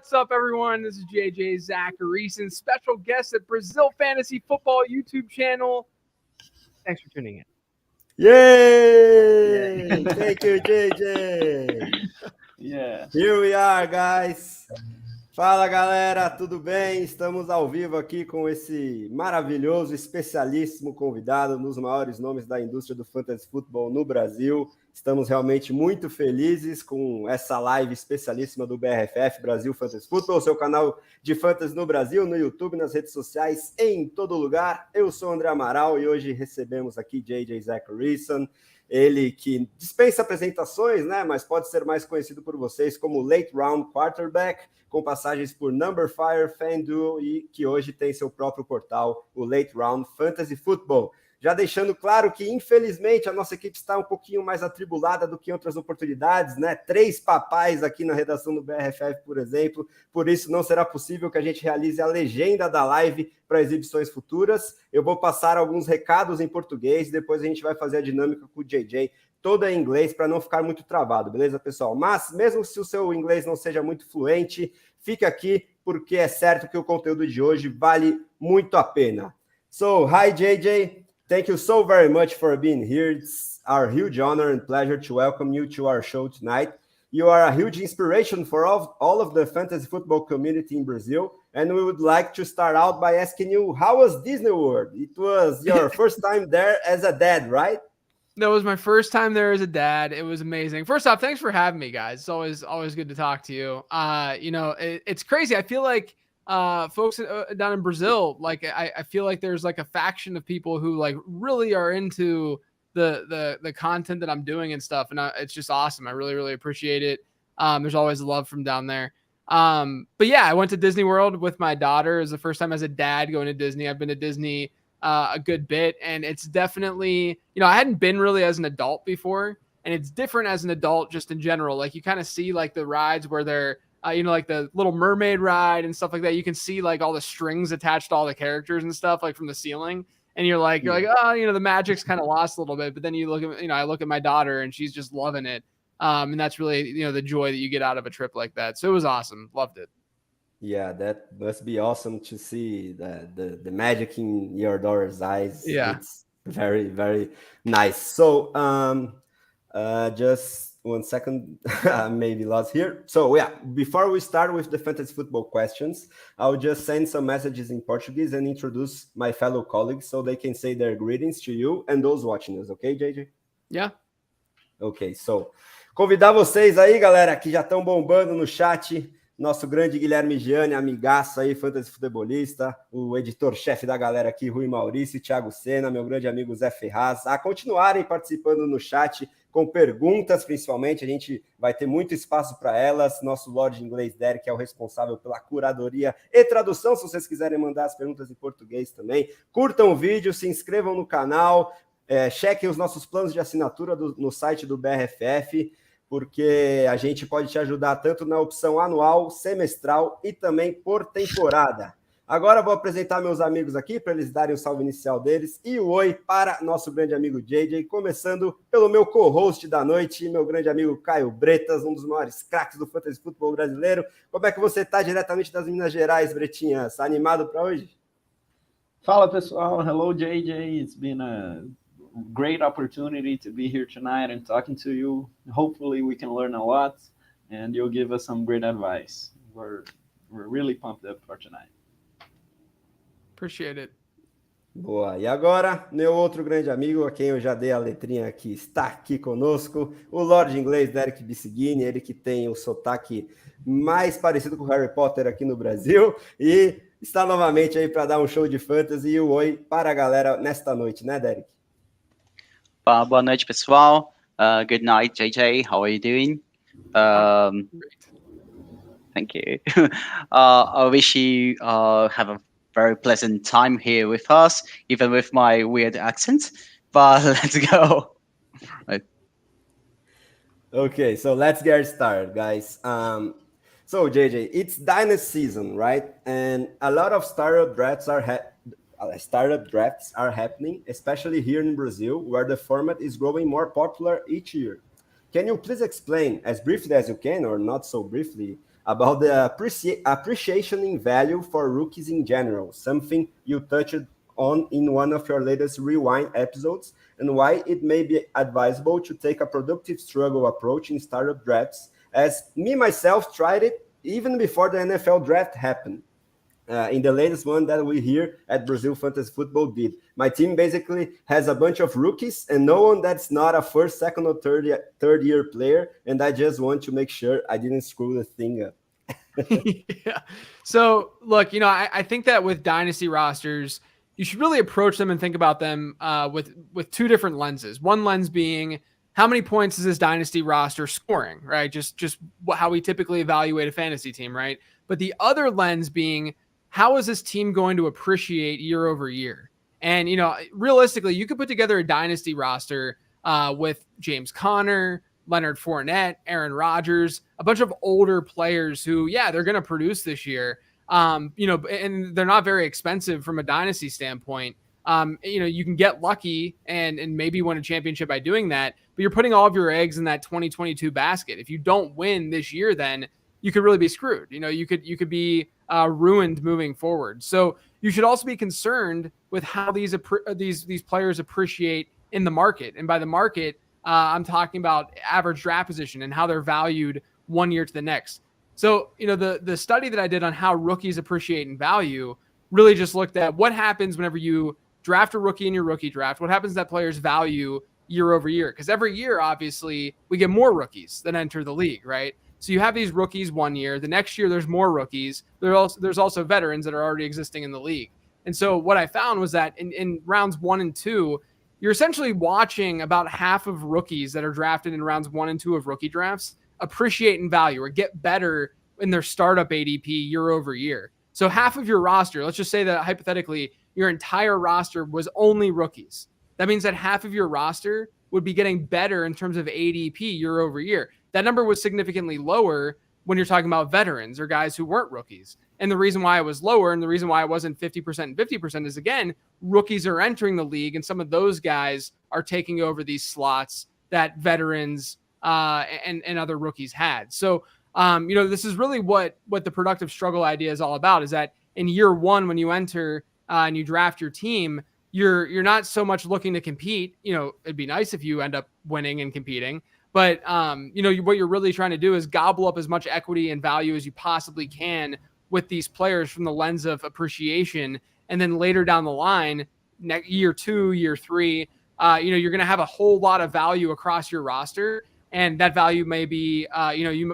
What's up, everyone? This is JJ Zachariason, special guest at Brazil Fantasy Football YouTube channel. Thanks for tuning in. Yay! Thank you, JJ. Yeah. Here we are, guys. Fala, galera, tudo bem? Estamos ao vivo aqui com esse maravilhoso, especialíssimo convidado, um dos maiores nomes da indústria do fantasy futebol no Brasil. Estamos realmente muito felizes com essa live especialíssima do BRFF, Brasil Fantasy Football, seu canal de fantasy no Brasil, no YouTube, nas redes sociais, em todo lugar. Eu sou o André Amaral e hoje recebemos aqui JJ Zachariason, ele que dispensa apresentações, né? Mas pode ser mais conhecido por vocês como LateRoundQB, com passagens por Numberfire, FanDuel e que hoje tem seu próprio portal, o Late Round Fantasy Football. Já deixando claro que, infelizmente, a nossa equipe está um pouquinho mais atribulada do que em outras oportunidades, né? 3 papais aqui na redação do BRFF, por exemplo. Por isso, não será possível que a gente realize a legenda da live para exibições futuras. Eu vou passar alguns recados em português, depois a gente vai fazer a dinâmica com o JJ, toda em inglês, para não ficar muito travado, beleza, pessoal? Mas, mesmo se o seu inglês não seja muito fluente, fica aqui, porque é certo que o conteúdo de hoje vale muito a pena. So, hi, JJ. Thank you so very much for being here. It's our huge honor and pleasure to welcome you to our show tonight. You are a huge inspiration for all of the fantasy football community in Brazil, and we would like to start out by asking you, how was Disney World? It was your first time there as a dad, right? That was my first time there as a dad. It was amazing. First off, thanks for having me, guys. It's always good to talk to you. It's crazy. I feel like folks down in Brazil, like I feel like there's like a faction of people who like really are into the content that I'm doing and stuff, and it's just awesome. I really appreciate it. There's always love from down there. But yeah, I went to Disney World with my daughter. It was the first time as a dad going to Disney. I've been to Disney a good bit, and it's definitely, I hadn't been really as an adult before, and it's different as an adult just in general. Like you kind of see like the rides where they're like the Little Mermaid ride and stuff like that. You can see like all the strings attached to all the characters and stuff like from the ceiling. And you're like, oh, the magic's kind of lost a little bit. But then you look at, I look at my daughter and she's just loving it. And that's really, the joy that you get out of a trip like that. So it was awesome. Loved it. Yeah, that must be awesome to see the magic in your daughter's eyes. Yeah. It's very, very nice. So just 1 second, maybe lost here. So yeah, before we start with the fantasy football questions, I'll just send some messages in Portuguese and introduce my fellow colleagues so they can say their greetings to you and those watching us, okay, JJ? Yeah. Ok, so convidar vocês aí, galera, que já estão bombando no chat, nosso grande Guilherme Gianni, amigaço aí, fantasy futebolista, o editor-chefe da galera aqui, Rui Maurício, Thiago Sena, meu grande amigo Zé Ferraz, a continuarem participando no chat com perguntas, principalmente, a gente vai ter muito espaço para elas, nosso Lorde Inglês Derek é o responsável pela curadoria e tradução, se vocês quiserem mandar as perguntas em português também, curtam o vídeo, se inscrevam no canal, chequem os nossos planos de assinatura no site do BRFF, porque a gente pode te ajudar tanto na opção anual, semestral e também por temporada. Agora vou apresentar meus amigos aqui para eles darem o salve inicial deles e o oi para nosso grande amigo JJ, começando pelo meu co-host da noite, meu grande amigo Caio Bretas, um dos maiores craques do fantasy futebol brasileiro. Como é que você está diretamente das Minas Gerais, Bretinhas? Animado para hoje? Fala, pessoal. Hello, JJ. It's been a great opportunity to be here tonight and talking to you. Hopefully we can learn a lot and you'll give us some great advice. We're really pumped up for tonight. Appreciate it. Boa. E agora, meu outro grande amigo, a quem eu já dei a letrinha aqui, está aqui conosco, o Lorde Inglês Derek Bissigini, ele que tem o sotaque mais parecido com o Harry Potter aqui no Brasil e está novamente aí para dar um show de fantasy e o oi para a galera nesta noite, né, Derek? Boa noite, pessoal. Good night, JJ. How are you doing? Thank you. I wish you have a very pleasant time here with us, even with my weird accent. But let's go. Right. Okay, so let's get started, guys. So JJ, it's dynasty season, right? And a lot of startup drafts are happening, especially here in Brazil, where the format is growing more popular each year. Can you please explain, as briefly as you can, or not so briefly, about the appreciation in value for rookies in general, something you touched on in one of your latest Rewind episodes, and why it may be advisable to take a productive struggle approach in startup drafts, as me myself tried it even before the NFL draft happened. In the latest one that we here at Brazil Fantasy Football did. My team basically has a bunch of rookies and no one that's not a first, second, or third year player, and I just want to make sure I didn't screw the thing up. Yeah. So look, I think that with dynasty rosters, you should really approach them and think about them with two different lenses. One lens being how many points is this dynasty roster scoring, right? Just how we typically evaluate a fantasy team, right? But the other lens being how is this team going to appreciate year over year? And, realistically, you could put together a dynasty roster with James Conner, Leonard Fournette, Aaron Rodgers, a bunch of older players who, they're going to produce this year. And they're not very expensive from a dynasty standpoint. You can get lucky and maybe win a championship by doing that, but you're putting all of your eggs in that 2022 basket. If you don't win this year, then you could really be screwed. You could be ruined moving forward. So you should also be concerned with how these players appreciate in the market. And by the market, I'm talking about average draft position and how they're valued 1 year to the next. So, the study that I did on how rookies appreciate in value really just looked at what happens whenever you draft a rookie in your rookie draft. What happens to that player's value year over year? Because every year, obviously, we get more rookies that enter the league, right? So you have these rookies 1 year. The next year, there's more rookies. There's also veterans that are already existing in the league. And so what I found was that in rounds 1 and 2, you're essentially watching about half of rookies that are drafted in rounds 1 and 2 of rookie drafts appreciate in value or get better in their startup ADP year over year. So half of your roster, let's just say that hypothetically, your entire roster was only rookies. That means that half of your roster would be getting better in terms of ADP year over year. That number was significantly lower when you're talking about veterans or guys who weren't rookies. And the reason why it was lower and the reason why it wasn't 50% and 50% is, again, rookies are entering the league and some of those guys are taking over these slots that veterans and other rookies had. So, this is really what the productive struggle idea is all about, is that in year 1, when you enter and you draft your team, you're not so much looking to compete. It'd be nice if you end up winning and competing. But, what you're really trying to do is gobble up as much equity and value as you possibly can with these players from the lens of appreciation. And then later down the line, year 2, year 3, you're going to have a whole lot of value across your roster. And that value may be,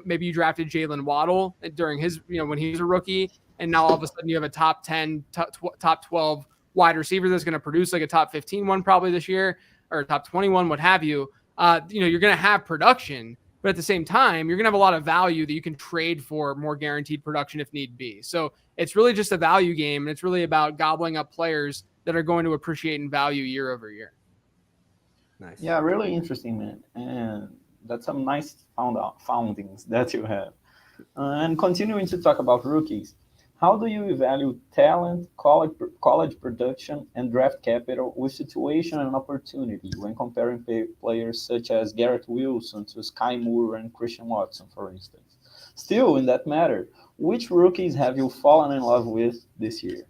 maybe you drafted Jalen Waddle during his, when he was a rookie. And now all of a sudden you have a top 10, top 12 wide receiver that's going to produce like a top 15 one probably this year, or top 21, what have you. You're going to have production, but at the same time, you're going to have a lot of value that you can trade for more guaranteed production if need be. So it's really just a value game, and it's really about gobbling up players that are going to appreciate in value year over year. Nice. Yeah, really interesting, man. And that's some nice foundings that you have. And continuing to talk about rookies, how do you evaluate talent, college production, and draft capital with situation and opportunity when comparing players such as Garrett Wilson to Sky Moore and Christian Watson, for instance? Still, in that matter, which rookies have you fallen in love with this year?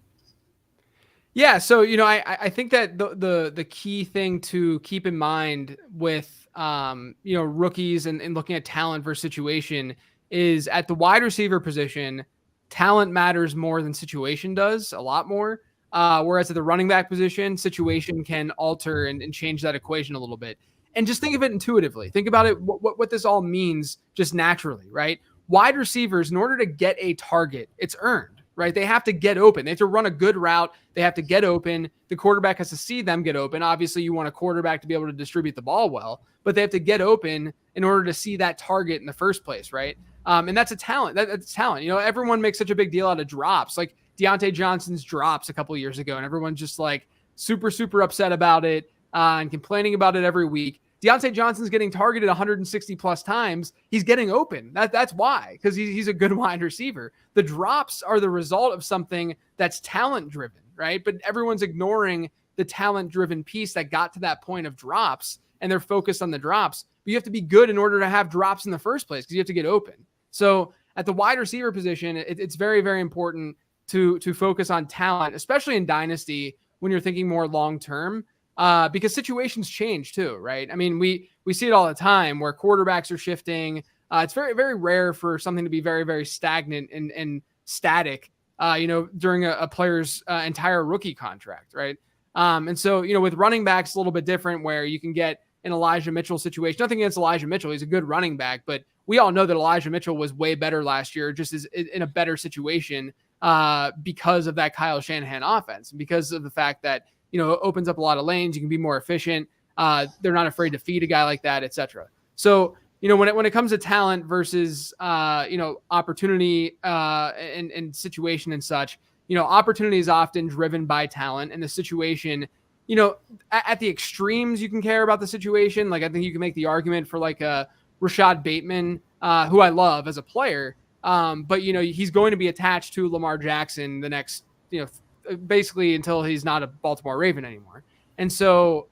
Yeah, so I think that the key thing to keep in mind with rookies and looking at talent versus situation is at the wide receiver position. Talent matters more than situation does, a lot more. Whereas at the running back position, situation can alter and change that equation a little bit. And just think of it intuitively. Think about it, what this all means just naturally, right? Wide receivers, in order to get a target, it's earned, right? They have to get open. They have to run a good route. They have to get open. The quarterback has to see them get open. Obviously, you want a quarterback to be able to distribute the ball well, but they have to get open in order to see that target in the first place, right? And that's a talent. That's talent. Everyone makes such a big deal out of drops, like Deontay Johnson's drops a couple of years ago, and everyone's just like super, super upset about it and complaining about it every week. Deontay Johnson's getting targeted 160 plus times. He's getting open. That's why, because he's a good wide receiver. The drops are the result of something that's talent driven, right? But everyone's ignoring the talent driven piece that got to that point of drops, and they're focused on the drops. But you have to be good in order to have drops in the first place, because you have to get open. So at the wide receiver position, it's very, very important to focus on talent, especially in Dynasty when you're thinking more long-term, because situations change too, right? I mean, we see it all the time where quarterbacks are shifting. It's very, very rare for something to be very, very stagnant and static, during a player's entire rookie contract, right? And so, with running backs, a little bit different where you can get an Elijah Mitchell situation. Nothing against Elijah Mitchell. He's a good running back, but we all know that Elijah Mitchell was way better last year, just is in a better situation because of that Kyle Shanahan offense, because of the fact that, it opens up a lot of lanes. You can be more efficient. They're not afraid to feed a guy like that, etc. So, when it comes to talent versus, opportunity and situation and such, opportunity is often driven by talent, and the situation, at the extremes, you can care about the situation. Like, I think you can make the argument for like a Rashad Bateman, who I love as a player. But he's going to be attached to Lamar Jackson the next, basically until he's not a Baltimore Raven anymore. And so,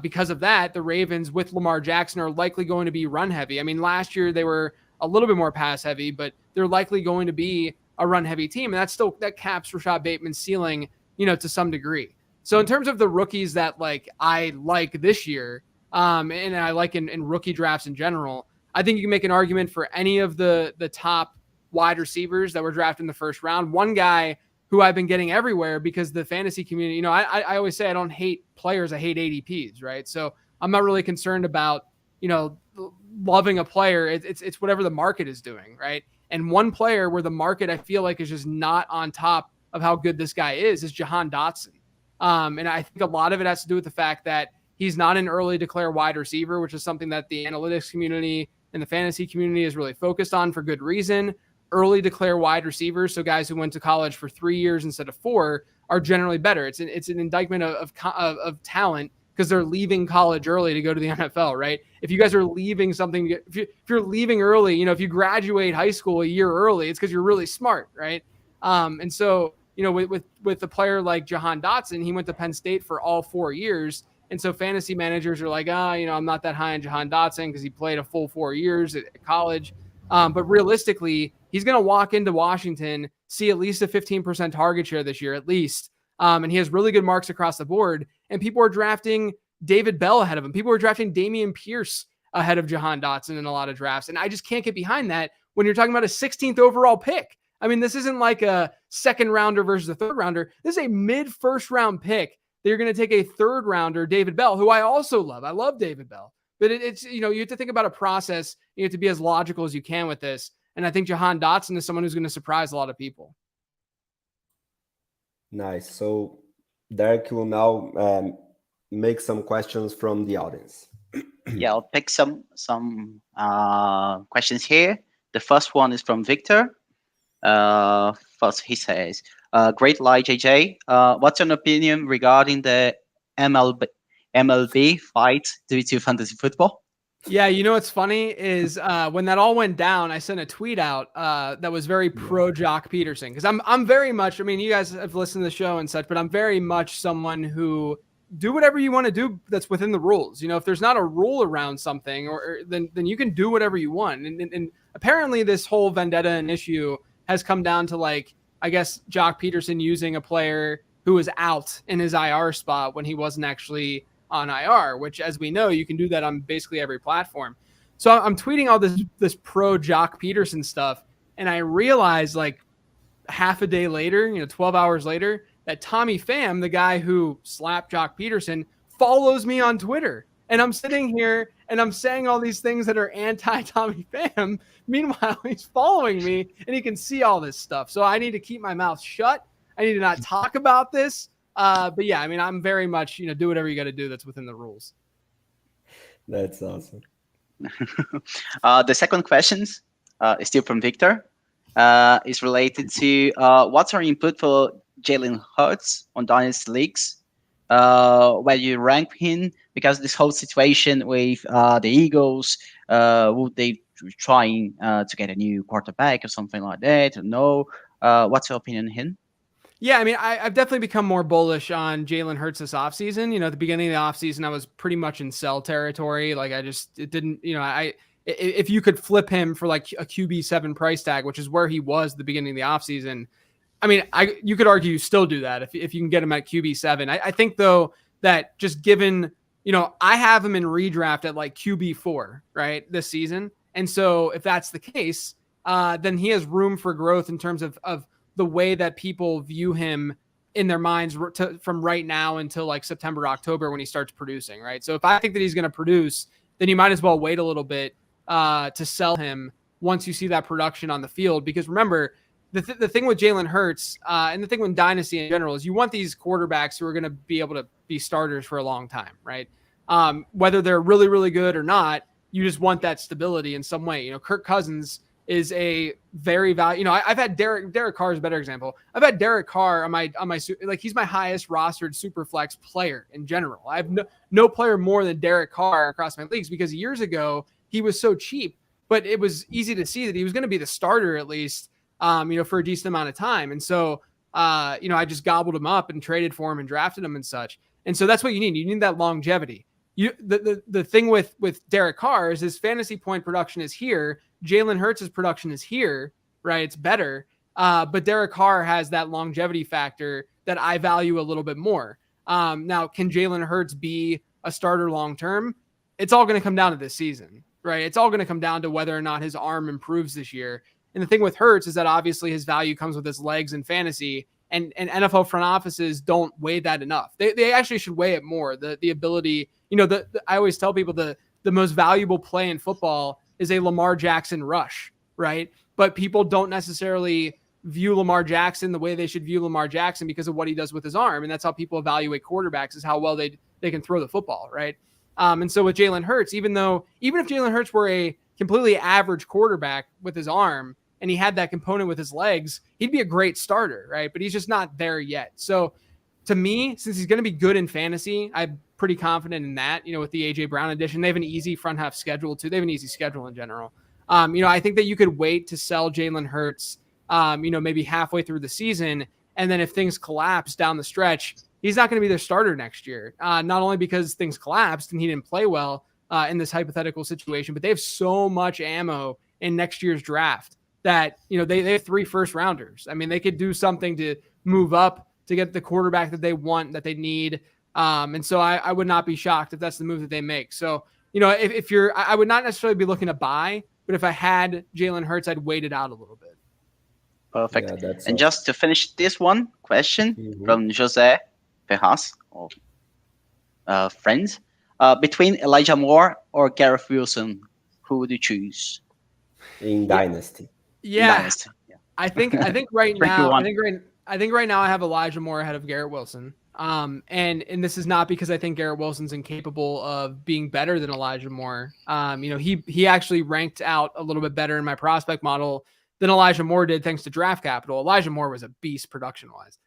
because of that, the Ravens with Lamar Jackson are likely going to be run heavy. I mean, last year they were a little bit more pass heavy, but they're likely going to be a run heavy team. And that caps Rashad Bateman's ceiling, to some degree. So in terms of the rookies that I like this year, and I like in rookie drafts in general, I think you can make an argument for any of the top wide receivers that were drafted in the first round. One guy who I've been getting everywhere because the fantasy community, I always say I don't hate players, I hate ADPs, right? So I'm not really concerned about, loving a player. It's whatever the market is doing, right? And one player where the market, I feel like, is just not on top of how good this guy is Jahan Dotson. And I think a lot of it has to do with the fact that he's not an early declare wide receiver, which is something that the analytics community and the fantasy community is really focused on for good reason. Early declare wide receivers, so guys who went to college for 3 years instead of 4, are generally better. It's an indictment of talent because they're leaving college early to go to the NFL, right? If you guys are leaving something, if you're leaving early, if you graduate high school a year early, it's because you're really smart, right? And so, with a player like Jahan Dotson, he went to Penn State for all 4 years. And so fantasy managers are like, I'm not that high on Jahan Dotson because he played a full 4 years at college. But realistically, he's going to walk into Washington, see at least a 15% target share this year, at least. And he has really good marks across the board. And people are drafting David Bell ahead of him. People are drafting Dameon Pierce ahead of Jahan Dotson in a lot of drafts. And I just can't get behind that when you're talking about a 16th overall pick. I mean, this isn't like a second rounder versus a third rounder. This is a mid first round pick. They're going to take a third rounder, David Bell, who I also love. I love David Bell. But it's, you have to think about a process. You have to be as logical as you can with this. And I think Jahan Dotson is someone who's going to surprise a lot of people. Nice. So Derek will now make some questions from the audience. Yeah, I'll pick some questions here. The first one is from Victor. First, he says, great lie, JJ. What's your opinion regarding the MLB fight due to fantasy football? Yeah, what's funny is when that all went down, I sent a tweet out that was very pro Jock Peterson, because I'm very much, you guys have listened to the show and such, but I'm very much someone who do whatever you want to do that's within the rules. If there's not a rule around something, or then you can do whatever you want. And apparently this whole vendetta and issue has come down to, I guess, Jock Peterson using a player who was out in his IR spot when he wasn't actually on IR, which, as we know, you can do that on basically every platform. So I'm tweeting all this pro Jock Peterson stuff, and I realized half a day later, 12 hours later, that Tommy Pham, the guy who slapped Jock Peterson, follows me on Twitter. And I'm sitting here and I'm saying all these things that are anti-Tommy Pham. Meanwhile, he's following me and he can see all this stuff. So I need to keep my mouth shut. I need to not talk about this. But yeah, I'm very much, do whatever you got to do that's within the rules. That's awesome. The second question is still from Victor. Is related to what's our input for Jalen Hurts on Dynasty Leagues? Where you rank him, because this whole situation with the Eagles, would they trying to get a new quarterback or something like that? No. What's your opinion on him? Yeah, I've definitely become more bullish on Jalen Hurts this offseason. At the beginning of the offseason, I was pretty much in sell territory. It if you could flip him for like a QB7 price tag, which is where he was at the beginning of the offseason, I mean, you could argue you still do that if you can get him at QB7. I think, though, that just given, I have him in redraft at like QB4, right, this season. And so if that's the case, then he has room for growth in terms of the way that people view him in their minds from right now until like September, October when he starts producing, right? So if I think that he's going to produce, then you might as well wait a little bit to sell him once you see that production on the field. Because remember, the thing with Jalen Hurts and the thing with Dynasty in general is you want these quarterbacks who are going to be able to be starters for a long time, right? Whether they're really, really good or not, you just want that stability in some way. Kirk Cousins is a very valuable. I've had Derek Carr is a better example. I've had Derek Carr on my like he's my highest rostered super flex player in general. I have no player more than Derek Carr across my leagues because years ago he was so cheap, but it was easy to see that he was going to be the starter at least. For a decent amount of time. And so, I just gobbled him up and traded for him and drafted him and such. And so that's what you need. You need that longevity. The thing with Derek Carr is his fantasy point production is here. Jalen Hurts' production is here, right? It's better. But Derek Carr has that longevity factor that I value a little bit more. Now, can Jalen Hurts be a starter long-term? It's all going to come down to this season, right? It's all going to come down to whether or not his arm improves this year. And the thing with Hurts is that obviously his value comes with his legs and fantasy, and NFL front offices don't weigh that enough. They actually should weigh it more. The ability, I always tell people the most valuable play in football is a Lamar Jackson rush, right? But people don't necessarily view Lamar Jackson the way they should view Lamar Jackson because of what he does with his arm. And that's how people evaluate quarterbacks, is how well they can throw the football, right? And so with Jalen Hurts, even if Jalen Hurts were a completely average quarterback with his arm and he had that component with his legs, he'd be a great starter, right? But he's just not there yet. So to me, since he's going to be good in fantasy, I'm pretty confident in that, with the AJ Brown addition. They have an easy front half schedule too. They have an easy schedule in general. I think that you could wait to sell Jalen Hurts, maybe halfway through the season. And then if things collapse down the stretch, he's not going to be their starter next year. Not only because things collapsed and he didn't play well, in this hypothetical situation, but they have so much ammo in next year's draft that, they have 3 first rounders. I mean, they could do something to move up to get the quarterback that they want, that they need. And so I would not be shocked if that's the move that they make. So, I would not necessarily be looking to buy, but if I had Jalen Hurts, I'd wait it out a little bit. Perfect. Yeah, and just to finish this one question from Jose Ferraz, of friends. Between Elijah Moore or Gareth Wilson, who would you choose? In Dynasty. Yeah. In Dynasty. Yeah. I think right now, I think right now I have Elijah Moore ahead of Garrett Wilson. And this is not because I think Garrett Wilson's incapable of being better than Elijah Moore. He actually ranked out a little bit better in my prospect model than Elijah Moore did, thanks to draft capital. Elijah Moore was a beast production wise.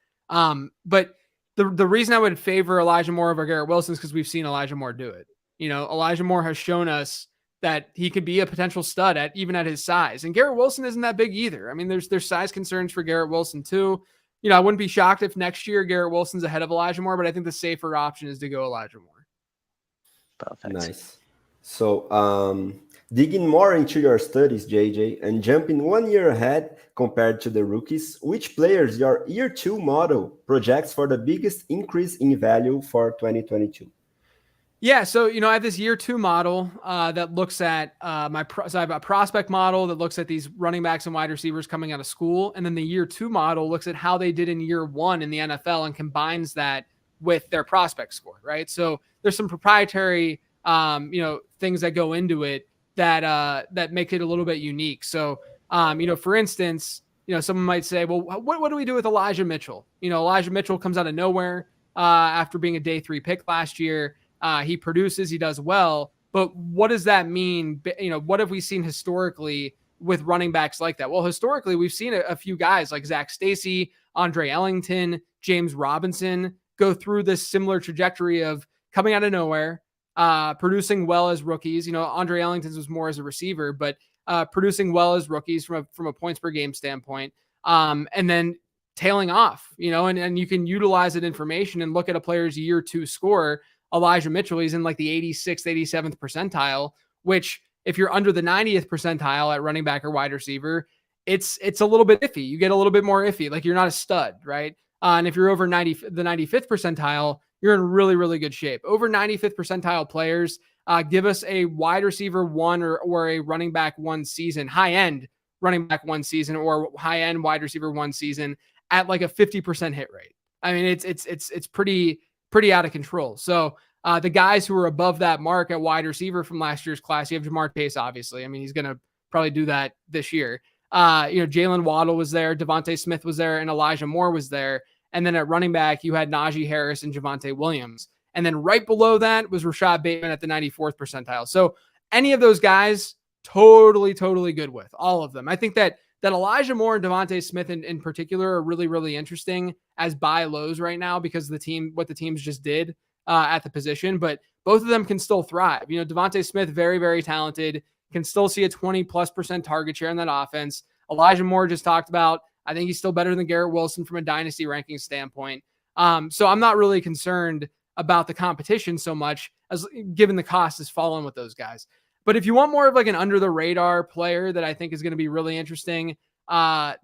But the reason I would favor Elijah Moore over Garrett Wilson is because we've seen Elijah Moore do it. Elijah Moore has shown us that he could be a potential stud even at his size. And Garrett Wilson isn't that big either. I mean, there's size concerns for Garrett Wilson too. I wouldn't be shocked if next year Garrett Wilson's ahead of Elijah Moore, but I think the safer option is to go Elijah Moore. Perfect. Nice. So, digging more into your studies, JJ, and jumping 1 year ahead compared to the rookies, which players your year 2 model projects for the biggest increase in value for 2022? Yeah, so I have this year 2 model that looks at so I have a prospect model that looks at these running backs and wide receivers coming out of school, and then the year 2 model looks at how they did in year 1 in the NFL and combines that with their prospect score, right? So there's some proprietary things that go into it that make it a little bit unique. So for instance, someone might say, well, what do we do with Elijah Mitchell? Elijah Mitchell comes out of nowhere after being a day 3 pick last year. He produces, he does well, but what does that mean? What have we seen historically with running backs like that? Well, historically, we've seen a few guys like Zach Stacy, Andre Ellington, James Robinson go through this similar trajectory of coming out of nowhere, producing well as rookies. Andre Ellington's was more as a receiver, but producing well as rookies from a points per game standpoint, and then tailing off, and you can utilize that information and look at a player's year 2 score. Elijah Mitchell, he's in like the 86th, 87th percentile, which if you're under the 90th percentile at running back or wide receiver, it's a little bit iffy. You get a little bit more iffy. Like you're not a stud, right? And if you're over the 95th percentile, you're in really, really good shape. Over 95th percentile players give us a wide receiver one or a running back one season, high end running back one season or high end wide receiver one season at like a 50% hit rate. I mean, it's pretty out of control. So the guys who are above that mark at wide receiver from last year's class, you have Jamar Chase, obviously. I mean, he's going to probably do that this year. Jalen Waddle was there, Devontae Smith was there, and Elijah Moore was there. And then at running back, you had Najee Harris and Javonte Williams. And then right below that was Rashad Bateman at the 94th percentile. So any of those guys, totally good with all of them. I think that Elijah Moore and Devontae Smith in particular are really, really interesting as buy lows right now because what the teams just did at the position. But both of them can still thrive. Devontae Smith, very, very talented, can still see a 20+% target share in that offense. Elijah Moore just talked about, I think he's still better than Garrett Wilson from a dynasty ranking standpoint. So I'm not really concerned about the competition so much as given the cost has fallen with those guys. But if you want more of like an under the radar player that I think is going to be really interesting, I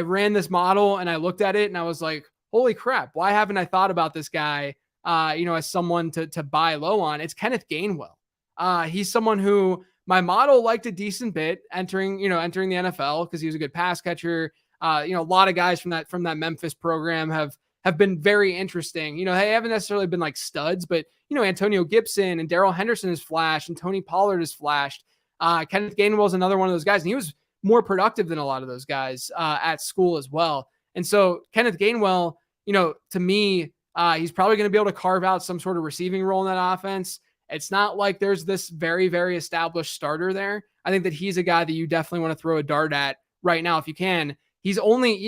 ran this model and I looked at it and I was like, holy crap, why haven't I thought about this guy, as someone to buy low on? It's Kenneth Gainwell. He's someone who my model liked a decent bit entering the NFL because he was a good pass catcher. A lot of guys from that Memphis program have been very interesting. They haven't necessarily been like studs, but Antonio Gibson and Darrell Henderson has flashed and Tony Pollard has flashed. Kenneth Gainwell is another one of those guys, and he was more productive than a lot of those guys at school as well. And so Kenneth Gainwell, to me, he's probably going to be able to carve out some sort of receiving role in that offense. It's not like there's this very, very established starter there. I think that he's a guy that you definitely want to throw a dart at right now if you can. He's only,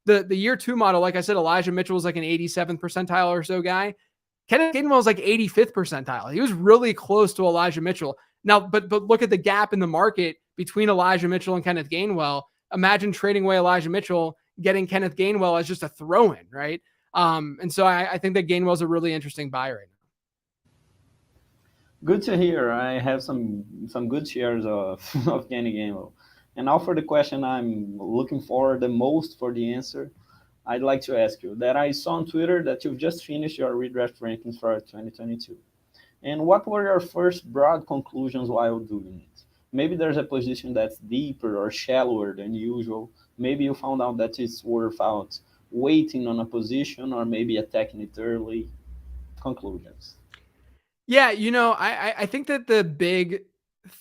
the year two model, like I said, Elijah Mitchell was like an 87th percentile or so guy. Kenneth Gainwell was like 85th percentile. He was really close to Elijah Mitchell. Now, but look at the gap in the market between Elijah Mitchell and Kenneth Gainwell. Imagine trading away Elijah Mitchell, getting Kenneth Gainwell as just a throw-in, right? And so I think that Gainwell's a really interesting buy right now. Good to hear. I have some good shares of Kenny Gainwell. And now for the question I'm looking for the most for the answer, I'd like to ask you that I saw on Twitter that you've just finished your redraft rankings for 2022. And what were your first broad conclusions while doing it? Maybe there's a position that's deeper or shallower than usual. Maybe you found out that it's worth out waiting on a position or maybe attacking it early. Conclusions. Yeah, I think that the big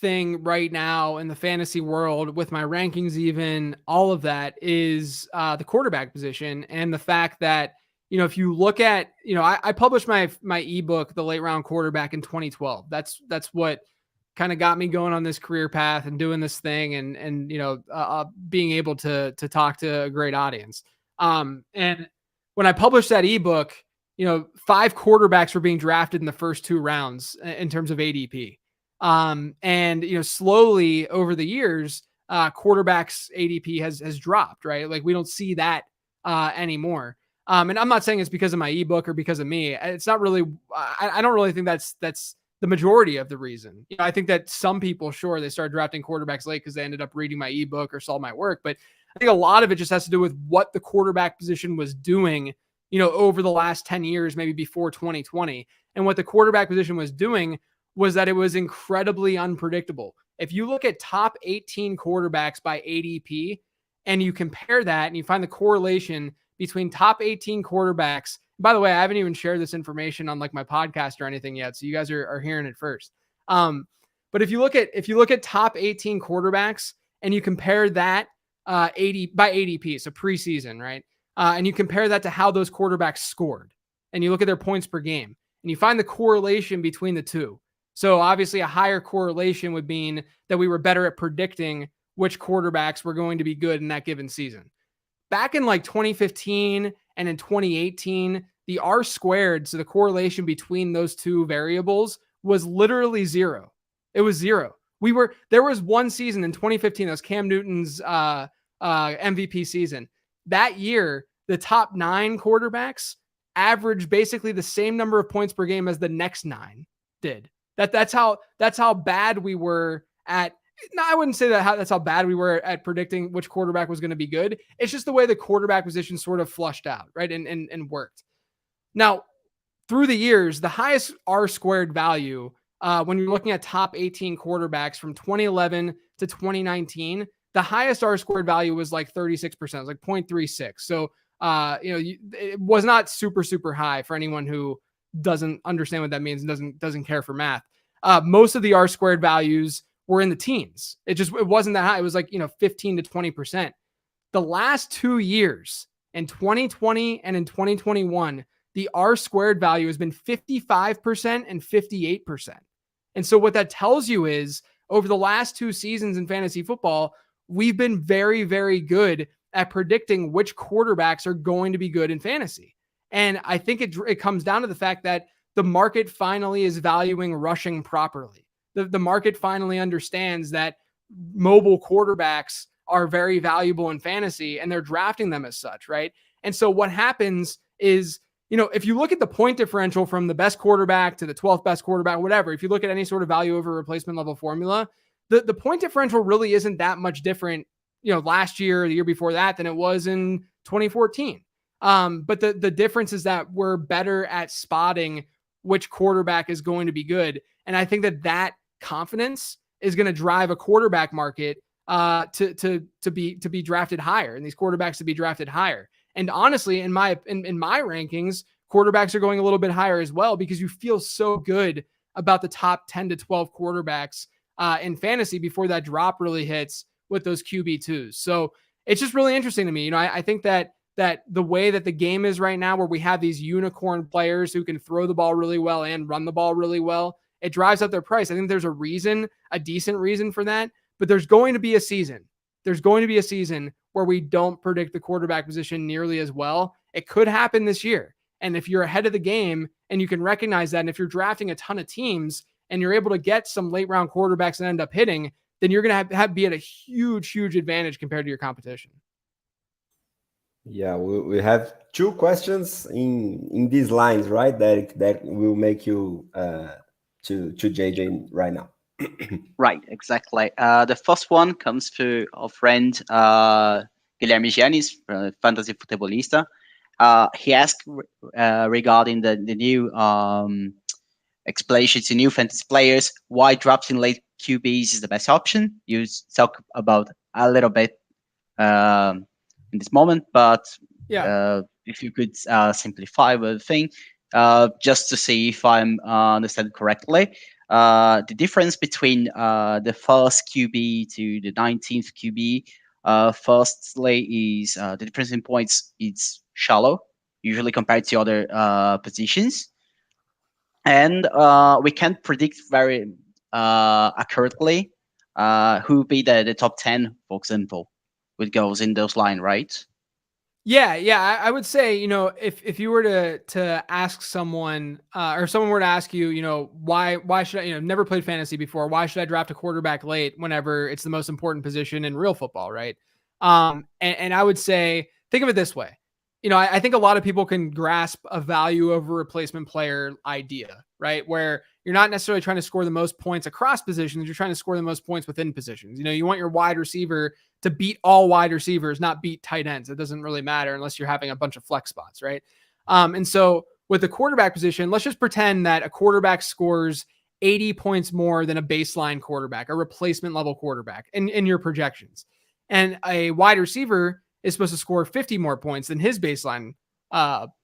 thing right now in the fantasy world with my rankings, even all of that is the quarterback position and the fact that, if you look at, I published my ebook, The Late Round Quarterback in 2012. That's what kind of got me going on this career path and doing this thing and being able to talk to a great audience. And when I published that ebook, 5 quarterbacks were being drafted in the first 2 rounds in terms of ADP. And slowly over the years, quarterbacks ADP has dropped, right? Like we don't see that anymore. And I'm not saying it's because of my ebook or because of me. It's not really, I don't really think that's the majority of the reason. I think that some people, sure, they started drafting quarterbacks late because they ended up reading my ebook or saw my work. But I think a lot of it just has to do with what the quarterback position was doing over the last 10 years, maybe before 2020. And what the quarterback position was doing was that it was incredibly unpredictable. If you look at top 18 quarterbacks by ADP and you compare that and you find the correlation between top 18 quarterbacks, by the way, I haven't even shared this information on like my podcast or anything yet. So you guys are hearing it first. But if you look at top 18 quarterbacks and you compare that 80 by ADP, so preseason, right? And you compare that to how those quarterbacks scored and you look at their points per game and you find the correlation between the two. So obviously a higher correlation would mean that we were better at predicting which quarterbacks were going to be good in that given season. Back in like 2015 and in 2018, the R squared, so the correlation between those two variables was literally 0. It was 0. There was one season in 2015, that was Cam Newton's MVP season. That year, the top 9 quarterbacks averaged basically the same number of points per game as the next 9 did. That's how bad we were at. No, I wouldn't say that's how bad we were at predicting which quarterback was going to be good. It's just the way the quarterback position sort of flushed out, right? And worked. Now, through the years, the highest R squared value, when you're looking at top 18 quarterbacks from 2011 to 2019, the highest R squared value was like 36%, it was like 0.36. So, it was not super, super high for anyone who doesn't understand what that means and doesn't care for math. Most of the R squared values were in the teens. It wasn't that high. It was like, 15 to 20%. The last 2 years, in 2020 and in 2021, the R squared value has been 55% and 58%. And so what that tells you is over the last 2 seasons in fantasy football, we've been very, very good at predicting which quarterbacks are going to be good in fantasy. And I think it comes down to the fact that the market finally is valuing rushing properly. The market finally understands that mobile quarterbacks are very valuable in fantasy and they're drafting them as such, right? And so what happens is, if you look at the point differential from the best quarterback to the 12th best quarterback, whatever, if you look at any sort of value over replacement level formula, the point differential really isn't that much different, last year or the year before that than it was in 2014. But the difference is that we're better at spotting which quarterback is going to be good. And I think that confidence is going to drive a quarterback market to be drafted higher, and these quarterbacks to be drafted higher. And honestly, in my rankings, quarterbacks are going a little bit higher as well because you feel so good about the top 10 to 12 quarterbacks in fantasy before that drop really hits with those QB2s. So it's just really interesting to me. I think that the way that the game is right now, where we have these unicorn players who can throw the ball really well and run the ball really well, it drives up their price. I think there's a decent reason for that, but there's going to be a season. There's going to be a season where we don't predict the quarterback position nearly as well. It could happen this year. And if you're ahead of the game and you can recognize that, and if you're drafting a ton of teams and you're able to get some late round quarterbacks and end up hitting, then you're going to be at a huge, huge advantage compared to your competition. Yeah, we have 2 questions in these lines, right? That will make you to JJ right now. Right, exactly. The first one comes to our friend Guilherme Giannis, Fantasy Futebolista. He asked regarding the new explanation to new fantasy players, why drafting late QBs is the best option. You talk about a little bit in this moment, but if you could simplify the thing, just to see if I'm understand correctly. The difference between the first QB to the 19th QB, firstly, is the difference in points. It's shallow, usually compared to other positions, and we can't predict very accurately who will be the top 10, for example, which goes in those line, right? Yeah. I would say, if you were to ask someone, or someone were to ask you, why should I, never played fantasy before, why should I draft a quarterback late whenever it's the most important position in real football, right? And I would say, think of it this way. I think a lot of people can grasp a value over replacement player idea, right? Where you're not necessarily trying to score the most points across positions. You're trying to score the most points within positions. You want your wide receiver to beat all wide receivers, not beat tight ends. It doesn't really matter unless you're having a bunch of flex spots, right? And so with the quarterback position, let's just pretend that a quarterback scores 80 points more than a baseline quarterback, a replacement level quarterback in your projections. And a wide receiver is supposed to score 50 more points than his baseline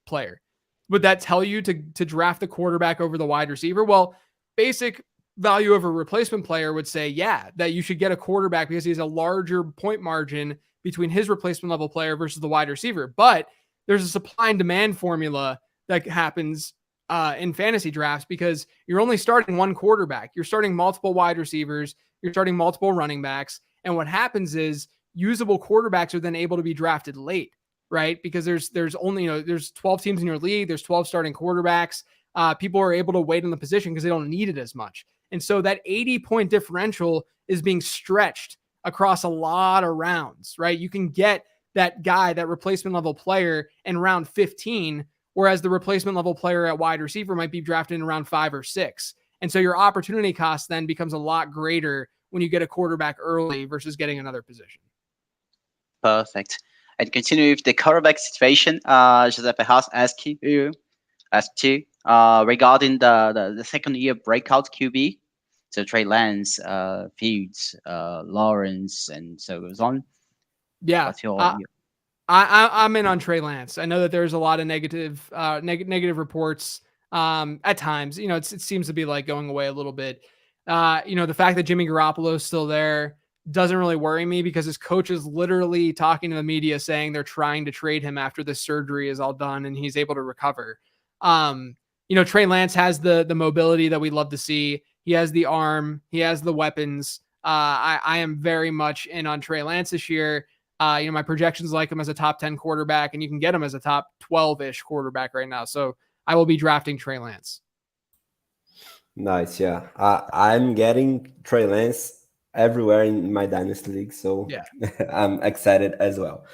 player. Would that tell you to draft the quarterback over the wide receiver? Well, basic value over replacement player would say, that you should get a quarterback because he has a larger point margin between his replacement level player versus the wide receiver. But there's a supply and demand formula that happens in fantasy drafts because you're only starting one quarterback. You're starting multiple wide receivers. You're starting multiple running backs. And what happens is usable quarterbacks are then able to be drafted late, right? Because there's only, there's 12 teams in your league. There's 12 starting quarterbacks. People are able to wait on the position because they don't need it as much. And so that 80-point differential is being stretched across a lot of rounds, right? You can get that guy, that replacement level player in round 15, whereas the replacement level player at wide receiver might be drafted in round 5 or 6. And so your opportunity cost then becomes a lot greater when you get a quarterback early versus getting another position. Perfect. And continue with the quarterback situation. Giuseppe has asked you regarding the second year breakout QB. So Trey Lance, Fields, Lawrence, and so goes on. Yeah. What's your I'm in on Trey Lance. I know that there's a lot of negative reports at times. You know, it seems to be like going away a little bit. You know, the fact that Jimmy Garoppolo is still there doesn't really worry me because his coach is literally talking to the media saying they're trying to trade him after the surgery is all done and he's able to recover. You know, Trey Lance has the mobility that we love to see. He has the arm. He has the weapons. I am very much in on Trey Lance this year. You know, my projections like him as a top 10 quarterback, and you can get him as a top 12-ish quarterback right now. So I will be drafting Trey Lance. Nice, yeah. I'm getting Trey Lance everywhere in my dynasty league, so yeah. I'm excited as well.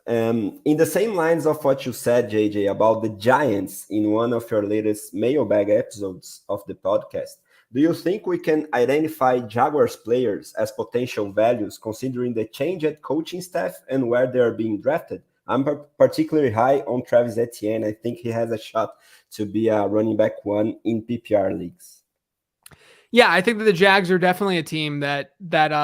In the same lines of what you said, JJ, about the Giants in one of your latest mailbag episodes of the podcast, do you think we can identify Jaguars players as potential values considering the change at coaching staff and where they are being drafted? I'm particularly high on Travis Etienne. I think he has a shot to be a running back one in PPR leagues. Yeah, I think that the Jags are definitely a team that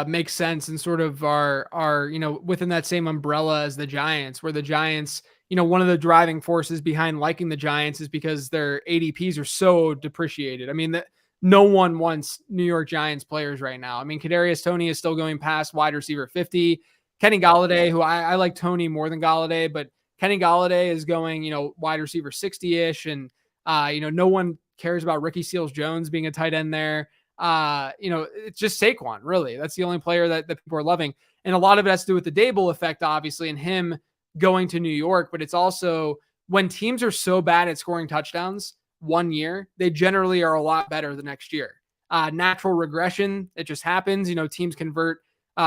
makes sense and sort of are you know, within that same umbrella as the Giants, where the Giants, you know, one of the driving forces behind liking the Giants is because their ADPs are so depreciated. I mean, no one wants New York Giants players right now. I mean, Kadarius Toney is still going past wide receiver 50. Kenny Golladay, who I like Toney more than Golladay, but Kenny Golladay is going, you know, wide receiver 60-ish. And, you know, no one cares about Ricky Seals-Jones being a tight end there. You know, it's just Saquon, really. That's the only player that people are loving. And a lot of it has to do with the Dable effect, obviously, and him going to New York. But it's also when teams are so bad at scoring touchdowns one year, they generally are a lot better the next year. Natural regression, it just happens. You know, teams convert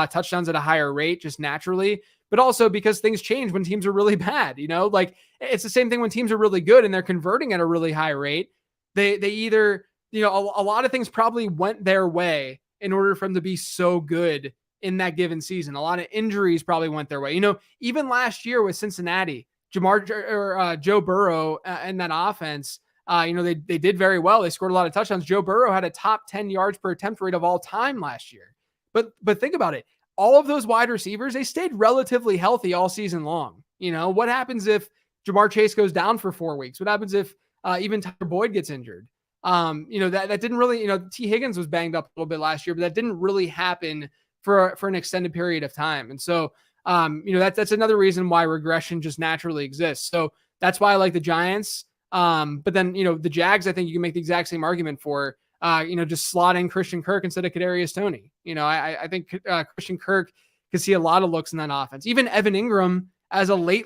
touchdowns at a higher rate just naturally, but also because things change when teams are really bad. You know, like it's the same thing when teams are really good and they're converting at a really high rate. They either, you know, a lot of things probably went their way in order for them to be so good in that given season. A lot of injuries probably went their way. You know, even last year with Cincinnati, Joe Burrow and that offense, you know, they did very well. They scored a lot of touchdowns. Joe Burrow had a top 10 yards per attempt rate of all time last year. But think about it. All of those wide receivers, they stayed relatively healthy all season long. You know, what happens if Jamar Chase goes down for 4 weeks? What happens if even Tyler Boyd gets injured? You know, that didn't really, you know, T. Higgins was banged up a little bit last year, but that didn't really happen for an extended period of time. And so, you know, that's another reason why regression just naturally exists. So that's why I like the Giants. But then, you know, the Jags, I think you can make the exact same argument for, you know, just slot in Christian Kirk instead of Kadarius Toney. You know, I think Christian Kirk could see a lot of looks in that offense. Even Evan Ingram as a late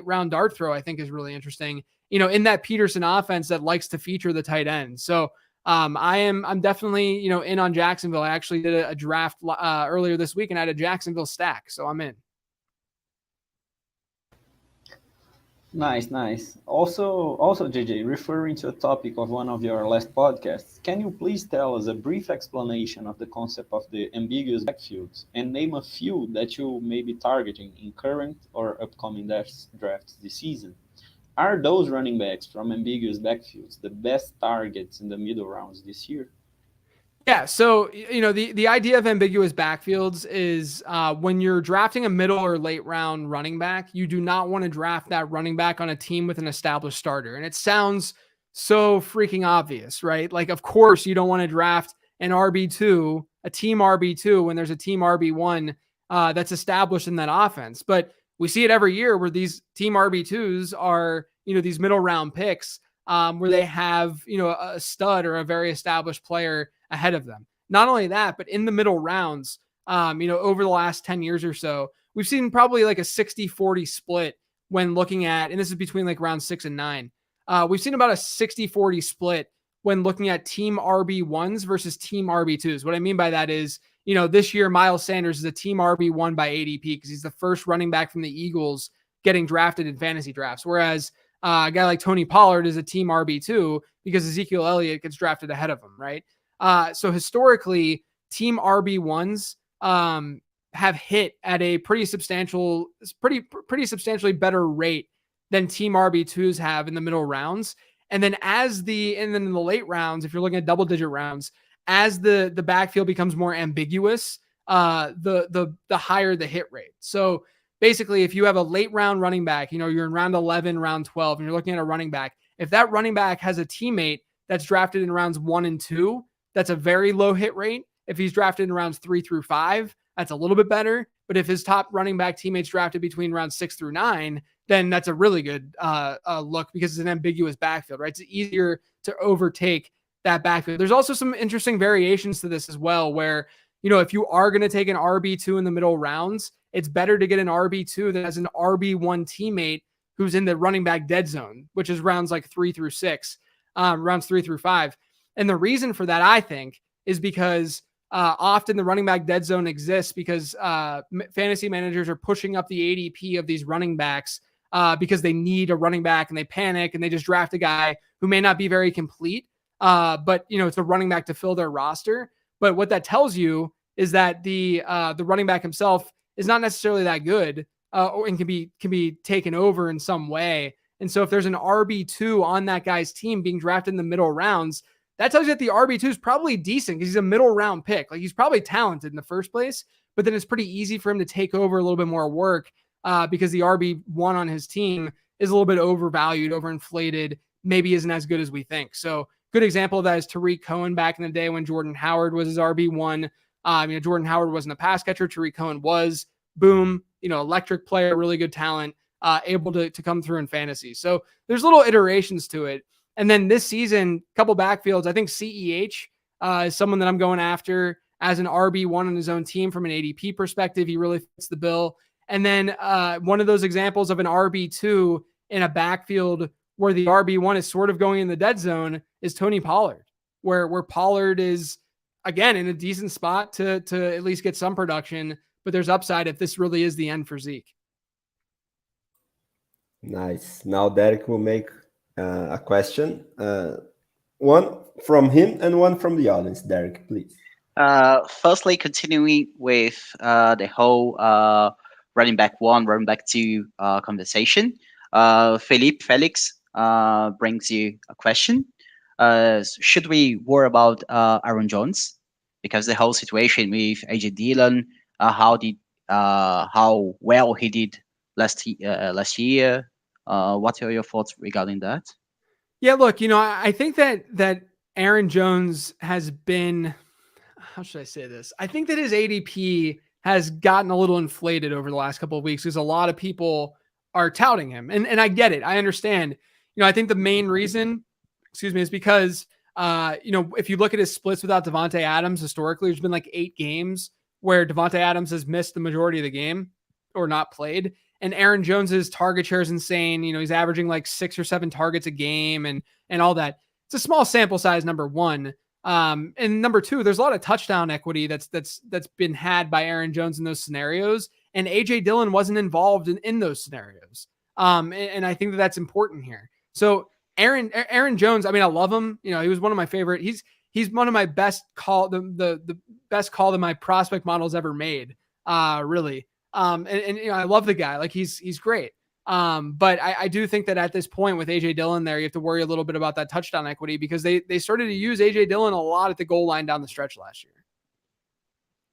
round dart throw, I think is really interesting, you know, in that Peterson offense that likes to feature the tight end. So I'm definitely, you know, in on Jacksonville. I actually did a draft earlier this week and I had a Jacksonville stack. So I'm in. Nice. Also, JJ, referring to a topic of one of your last podcasts, can you please tell us a brief explanation of the concept of the ambiguous backfields and name a few that you may be targeting in current or upcoming drafts this season? Are those running backs from ambiguous backfields the best targets in the middle rounds this year? Yeah, so, you know, the idea of ambiguous backfields is when you're drafting a middle or late round running back, you do not want to draft that running back on a team with an established starter. And it sounds so freaking obvious, right? Like, of course, you don't want to draft an RB2, a team RB2, when there's a team RB1 that's established in that offense. But we see it every year where these team RB2s are, you know, these middle round picks where they have, you know, a stud or a very established player ahead of them. Not only that, but in the middle rounds, you know, over the last 10 years or so, we've seen probably like a 60-40 split when looking at, and this is between like round 6 and 9. We've seen about a 60-40 split when looking at team RB1s versus team RB2s. What I mean by that is, you know, this year, Miles Sanders is a team RB1 by ADP because he's the first running back from the Eagles getting drafted in fantasy drafts. Whereas A guy like Tony Pollard is a team RB2 because Ezekiel Elliott gets drafted ahead of him, right? So historically, team RB1s have hit at a pretty substantially better rate than team RB2s have in the middle rounds. And then in the late rounds, if you're looking at double digit rounds, as the backfield becomes more ambiguous, the higher the hit rate. So basically, if you have a late round running back, you're in round 11, round 12, and you're looking at a running back, if that running back has a teammate that's drafted in rounds 1 and 2, that's a very low hit rate. If he's drafted in rounds 3 through 5, that's a little bit better. But if his top running back teammate's drafted between rounds 6 through 9, then that's a really good look because it's an ambiguous backfield, right? It's easier to overtake that backfield. There's also some interesting variations to this as well, where, if you are going to take an RB2 in the middle rounds, it's better to get an RB2 that has an RB1 teammate who's in the running back dead zone, which is rounds like 3 through 6, rounds 3 through 5. And the reason for that, I think, is because often the running back dead zone exists because fantasy managers are pushing up the ADP of these running backs because they need a running back and they panic and they just draft a guy who may not be very complete, but it's a running back to fill their roster. But what that tells you is that the running back himself is not necessarily that good and can be taken over in some way. And so if there's an RB2 on that guy's team being drafted in the middle rounds, that tells you that the RB2 is probably decent because he's a middle round pick. Like, he's probably talented in the first place, but then it's pretty easy for him to take over a little bit more work because the RB1 on his team is a little bit overvalued, overinflated, maybe isn't as good as we think. So good example of that is Tariq Cohen back in the day when Jordan Howard was his RB1. Jordan Howard wasn't a pass catcher. Tariq Cohen was. Boom, electric player, really good talent, able to come through in fantasy. So there's little iterations to it. And then this season, couple backfields, I think CEH is someone that I'm going after as an RB1 on his own team from an ADP perspective. He really fits the bill. And then one of those examples of an RB2 in a backfield where the RB1 is sort of going in the dead zone is Tony Pollard, where Pollard is, again, in a decent spot to at least get some production, but there's upside if this really is the end for Zeke. Nice. Now Derek will make a question, one from him and one from the audience. Derek, please. Firstly, continuing with the whole running back 1, running back 2 conversation, Felix brings you a question. Should we worry about Aaron Jones? Because the whole situation with AJ Dillon, how well he did last year. What are your thoughts regarding that? Yeah, look, I think that Aaron Jones has been, how should I say this? I think that his ADP has gotten a little inflated over the last couple of weeks because a lot of people are touting him. And I get it. I understand. I think the main reason, is because, if you look at his splits without Devontae Adams, historically, there's been like 8 games where Devontae Adams has missed the majority of the game or not played. And Aaron Jones's target share is insane. He's averaging like 6 or 7 targets a game and all that. It's a small sample size, number one. And number two, there's a lot of touchdown equity that's been had by Aaron Jones in those scenarios. And AJ Dillon wasn't involved in those scenarios. And I think that's important here. So Aaron Jones, I mean, I love him. He was one of my favorite. He's one of my best call, the best call that my prospect model's ever made. Really. And I love the guy. Like he's great. But I do think that at this point with AJ Dillon there, you have to worry a little bit about that touchdown equity because they started to use AJ Dillon a lot at the goal line down the stretch last year.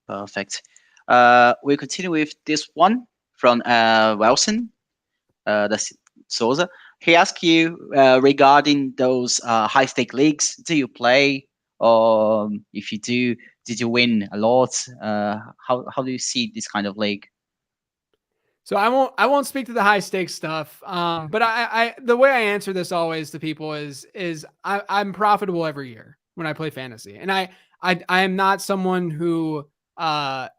Perfect. We'll continue with this one from Wilson, that's Souza. He asked you regarding those high-stake leagues. Do you play? Or if you do, did you win a lot? How do you see this kind of league? So I won't speak to the high stakes stuff. But I the way I answer this always to people is I'm profitable every year when I play fantasy. And I am not someone who I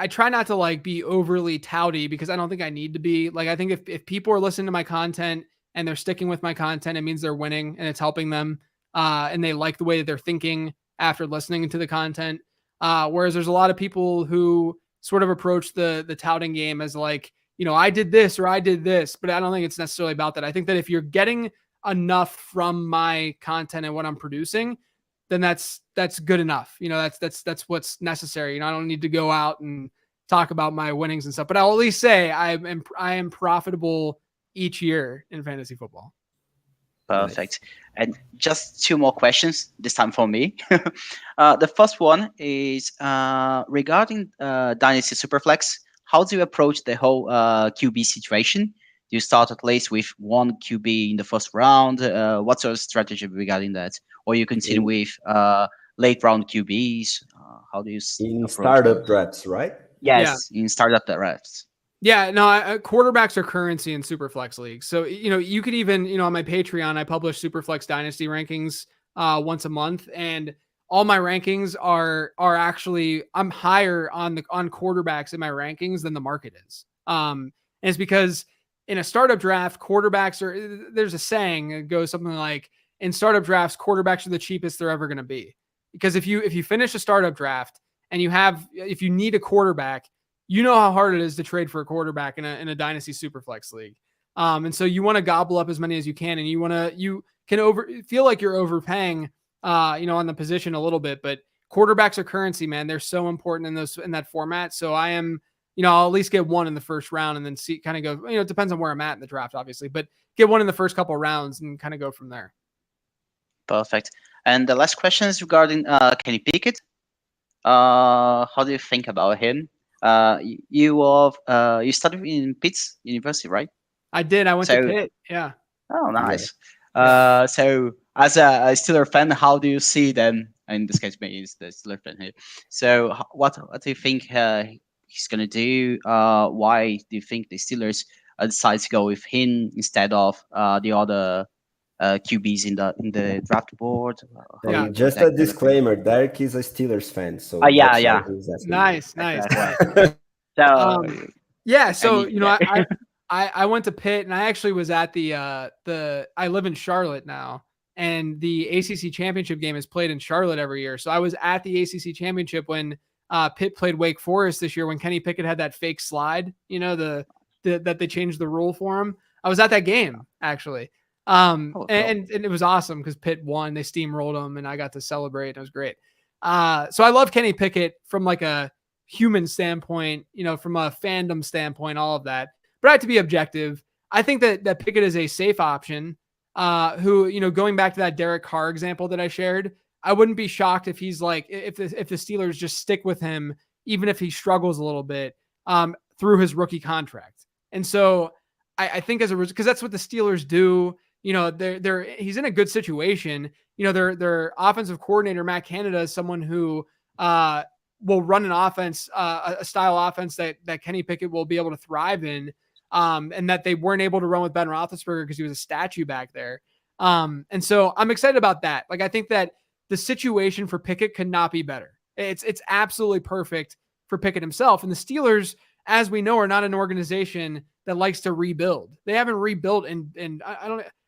try not to like be overly touty because I don't think I need to be. Like, I think if people are listening to my content and they're sticking with my content, it means they're winning and it's helping them. And they like the way that they're thinking after listening to the content. Whereas there's a lot of people who sort of approach the touting game as like, I did this or I did this, but I don't think it's necessarily about that. I think that if you're getting enough from my content and what I'm producing, then that's good enough. That's what's necessary. I don't need to go out and talk about my winnings and stuff, but I'll at least say I am profitable each year in fantasy football. Perfect. And just 2 more questions, this time for me. The first one is regarding Dynasty Superflex. How do you approach the whole QB situation? Do you start at least with 1 QB in the first round? What's your strategy regarding that? Or you continue with late round QBs? How do you in startup drafts, right? Yes, in startup drafts. Yeah, no, quarterbacks are currency in Superflex leagues. So, you could even, on my Patreon, I publish Superflex Dynasty rankings once a month, and all my rankings are actually, I'm higher on quarterbacks in my rankings than the market is. And it's because in a startup draft, there's a saying that goes something like, in startup drafts, quarterbacks are the cheapest they're ever going to be. Because if you finish a startup draft and if you need a quarterback, you know how hard it is to trade for a quarterback in a Dynasty Superflex league. And so you want to gobble up as many as you can, and you can feel like you're overpaying, on the position a little bit, but quarterbacks are currency, man. They're so important in that format. So I am, I'll at least get one in the first round and then kind of go, it depends on where I'm at in the draft, obviously, but get one in the first couple of rounds and kind of go from there. Perfect. And the last question is regarding Kenny Pickett. How do you think about him? You studied in Pitt's University, right? I did. I went to Pitt. Yeah. Oh, nice. Yeah. So as a Steelers fan, how do you see them? In this case, me is the Steelers fan here. So what do you think he's gonna do? Why do you think the Steelers decide to go with him instead of the other QBs in the draft board? Just a disclaimer: Derek is a Steelers fan, so yeah. Nice. So So I went to Pitt, and I actually was at I live in Charlotte now, and the ACC championship game is played in Charlotte every year. So I was at the ACC championship when Pitt played Wake Forest this year, when Kenny Pickett had that fake slide, that they changed the rule for him. I was at that game actually. And it was awesome because Pitt won. They steamrolled them, and I got to celebrate. It was great. So I love Kenny Pickett from like a human standpoint, from a fandom standpoint, all of that. But I have to be objective. I think that Pickett is a safe option. Who, going back to that Derek Carr example that I shared, I wouldn't be shocked if he's like, if the Steelers just stick with him, even if he struggles a little bit, through his rookie contract. And so I think because that's what the Steelers do. He's in a good situation. Their offensive coordinator, Matt Canada, is someone who will run an offense, a style offense that Kenny Pickett will be able to thrive in, and that they weren't able to run with Ben Roethlisberger because he was a statue back there. And so I'm excited about that. Like, I think that the situation for Pickett could not be better. It's absolutely perfect for Pickett himself. And the Steelers, as we know, are not an organization that likes to rebuild. They haven't rebuilt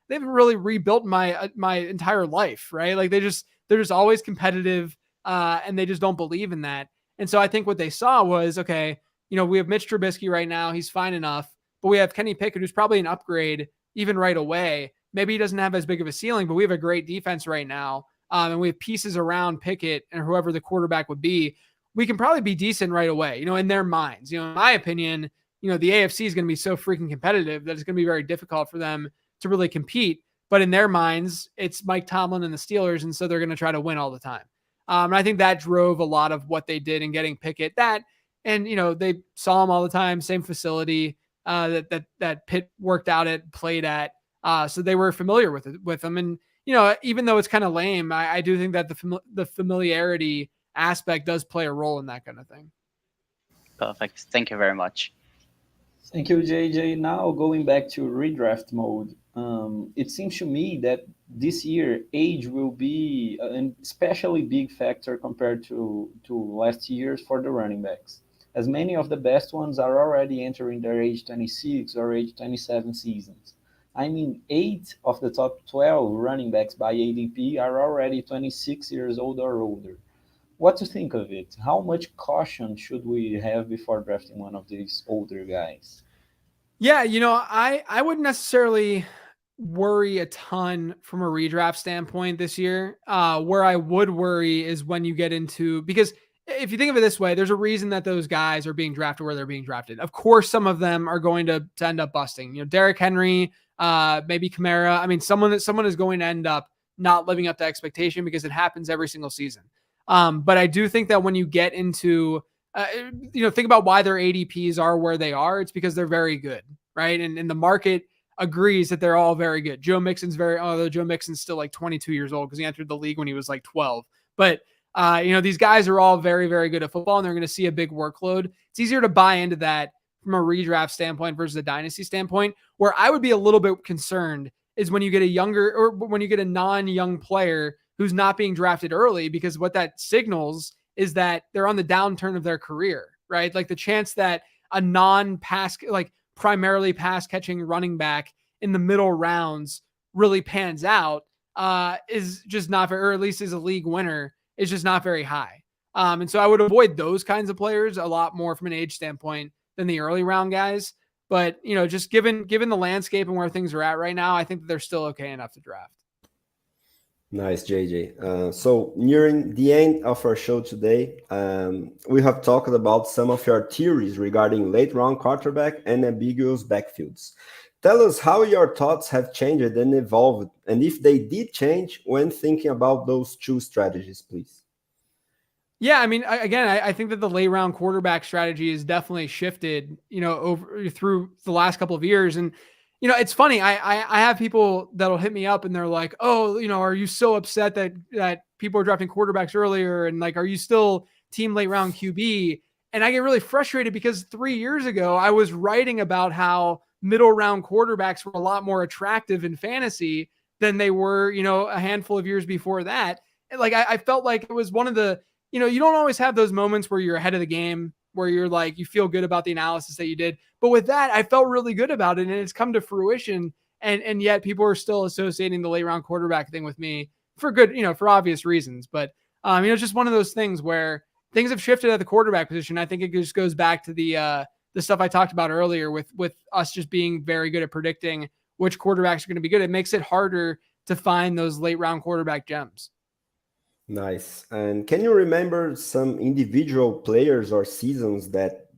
they haven't really rebuilt my entire life, right? Like they're just always competitive, and they just don't believe in that. And so I think what they saw was, okay, we have Mitch Trubisky right now. He's fine enough, but we have Kenny Pickett, who's probably an upgrade even right away. Maybe he doesn't have as big of a ceiling, but we have a great defense right now. And we have pieces around Pickett and whoever the quarterback would be. We can probably be decent right away, in their minds. In my opinion, the AFC is going to be so freaking competitive that it's going to be very difficult for them to really compete. But in their minds, it's Mike Tomlin and the Steelers, and so they're going to try to win all the time. And I think that drove a lot of what they did in getting Pickett. And they saw him all the time, same facility that Pitt worked out at, played at, so they were familiar with him. And even though it's kind of lame, I do think that the familiarity aspect does play a role in that kind of thing. Perfect. Thank you very much. Thank you, JJ. Now going back to redraft mode, it seems to me that this year age will be an especially big factor compared to last year's for the running backs, as many of the best ones are already entering their age 26 or age 27 seasons. I mean, 8 of the top 12 running backs by ADP are already 26 years old or older. What to think of it? How much caution should we have before drafting one of these older guys? Yeah, I wouldn't necessarily worry a ton from a redraft standpoint this year. Where I would worry is when you get into, because if you think of it this way, there's a reason that those guys are being drafted where they're being drafted. Of course, some of them are going to end up busting. Derrick Henry, maybe Kamara. I mean, someone is going to end up not living up to expectation because it happens every single season. But I do think that when you get into think about why their ADPs are where they are. It's because they're very good, right? And the market agrees that they're all very good. Joe Mixon's although Joe Mixon's still like 22 years old because he entered the league when he was like 12. But these guys are all very, very good at football, and they're going to see a big workload. It's easier to buy into that from a redraft standpoint versus a dynasty standpoint. Where I would be a little bit concerned is when you get a non-young player who's not being drafted early, because what that signals is that they're on the downturn of their career, right? Like the chance that a non-pass, like primarily pass catching running back in the middle rounds really pans out is just not very, or at least is a league winner, is just not very high. And so I would avoid those kinds of players a lot more from an age standpoint than the early round guys. But, just given the landscape and where things are at right now, I think that they're still okay enough to draft. Nice, JJ. So nearing the end of our show today, we have talked about some of your theories regarding late round quarterback and ambiguous backfields. Tell us how your thoughts have changed and evolved, and if they did change when thinking about those two strategies, please. Yeah, I mean, again, I think that the late round quarterback strategy has definitely shifted, over through the last couple of years. And it's funny. I have people that'll hit me up and they're like, "Oh, are you so upset that people are drafting quarterbacks earlier? And like, are you still team late round QB?" And I get really frustrated because 3 years ago I was writing about how middle round quarterbacks were a lot more attractive in fantasy than they were, a handful of years before that. And like, I felt like it was one of the, you don't always have those moments where you're ahead of the game, where you're like, you feel good about the analysis that you did. But with that, I felt really good about it, and it's come to fruition. And yet people are still associating the late round quarterback thing with me for good, for obvious reasons. But it's just one of those things where things have shifted at the quarterback position. I think it just goes back to the stuff I talked about earlier with us just being very good at predicting which quarterbacks are going to be good. It makes it harder to find those late round quarterback gems. Nice. And can you remember some individual players or seasons that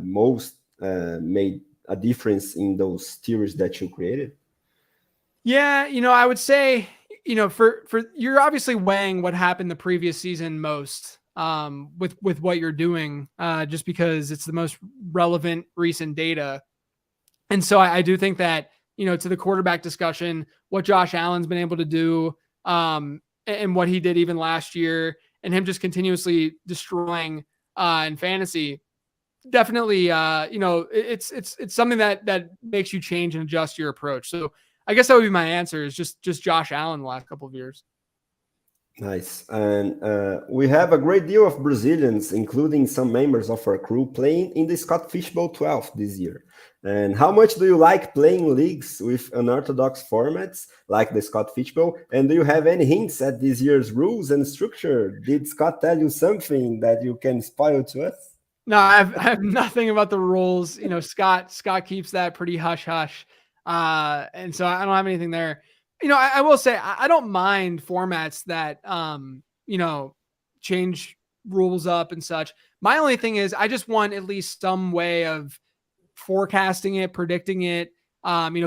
most made a difference in those theories that you created? Yeah, I would say, for you're obviously weighing what happened the previous season most with what you're doing, just because it's the most relevant recent data. And so I do think that, to the quarterback discussion, what Josh Allen's been able to do, and what he did even last year, and him just continuously destroying in fantasy, definitely, it's something that makes you change and adjust your approach. So I guess that would be my answer, is just Josh Allen the last couple of years. Nice. And we have a great deal of Brazilians, including some members of our crew, playing in the Scott Fishbowl 12 this year. And how much do you like playing leagues with unorthodox formats like the Scott Fishbowl? And do you have any hints at this year's rules and structure? Did Scott tell you something that you can spoil to us? No, I have nothing about the rules. Scott keeps that pretty hush hush. And so I don't have anything there. I will say I don't mind formats that change rules up and such. My only thing is I just want at least some way of forecasting it, predicting it,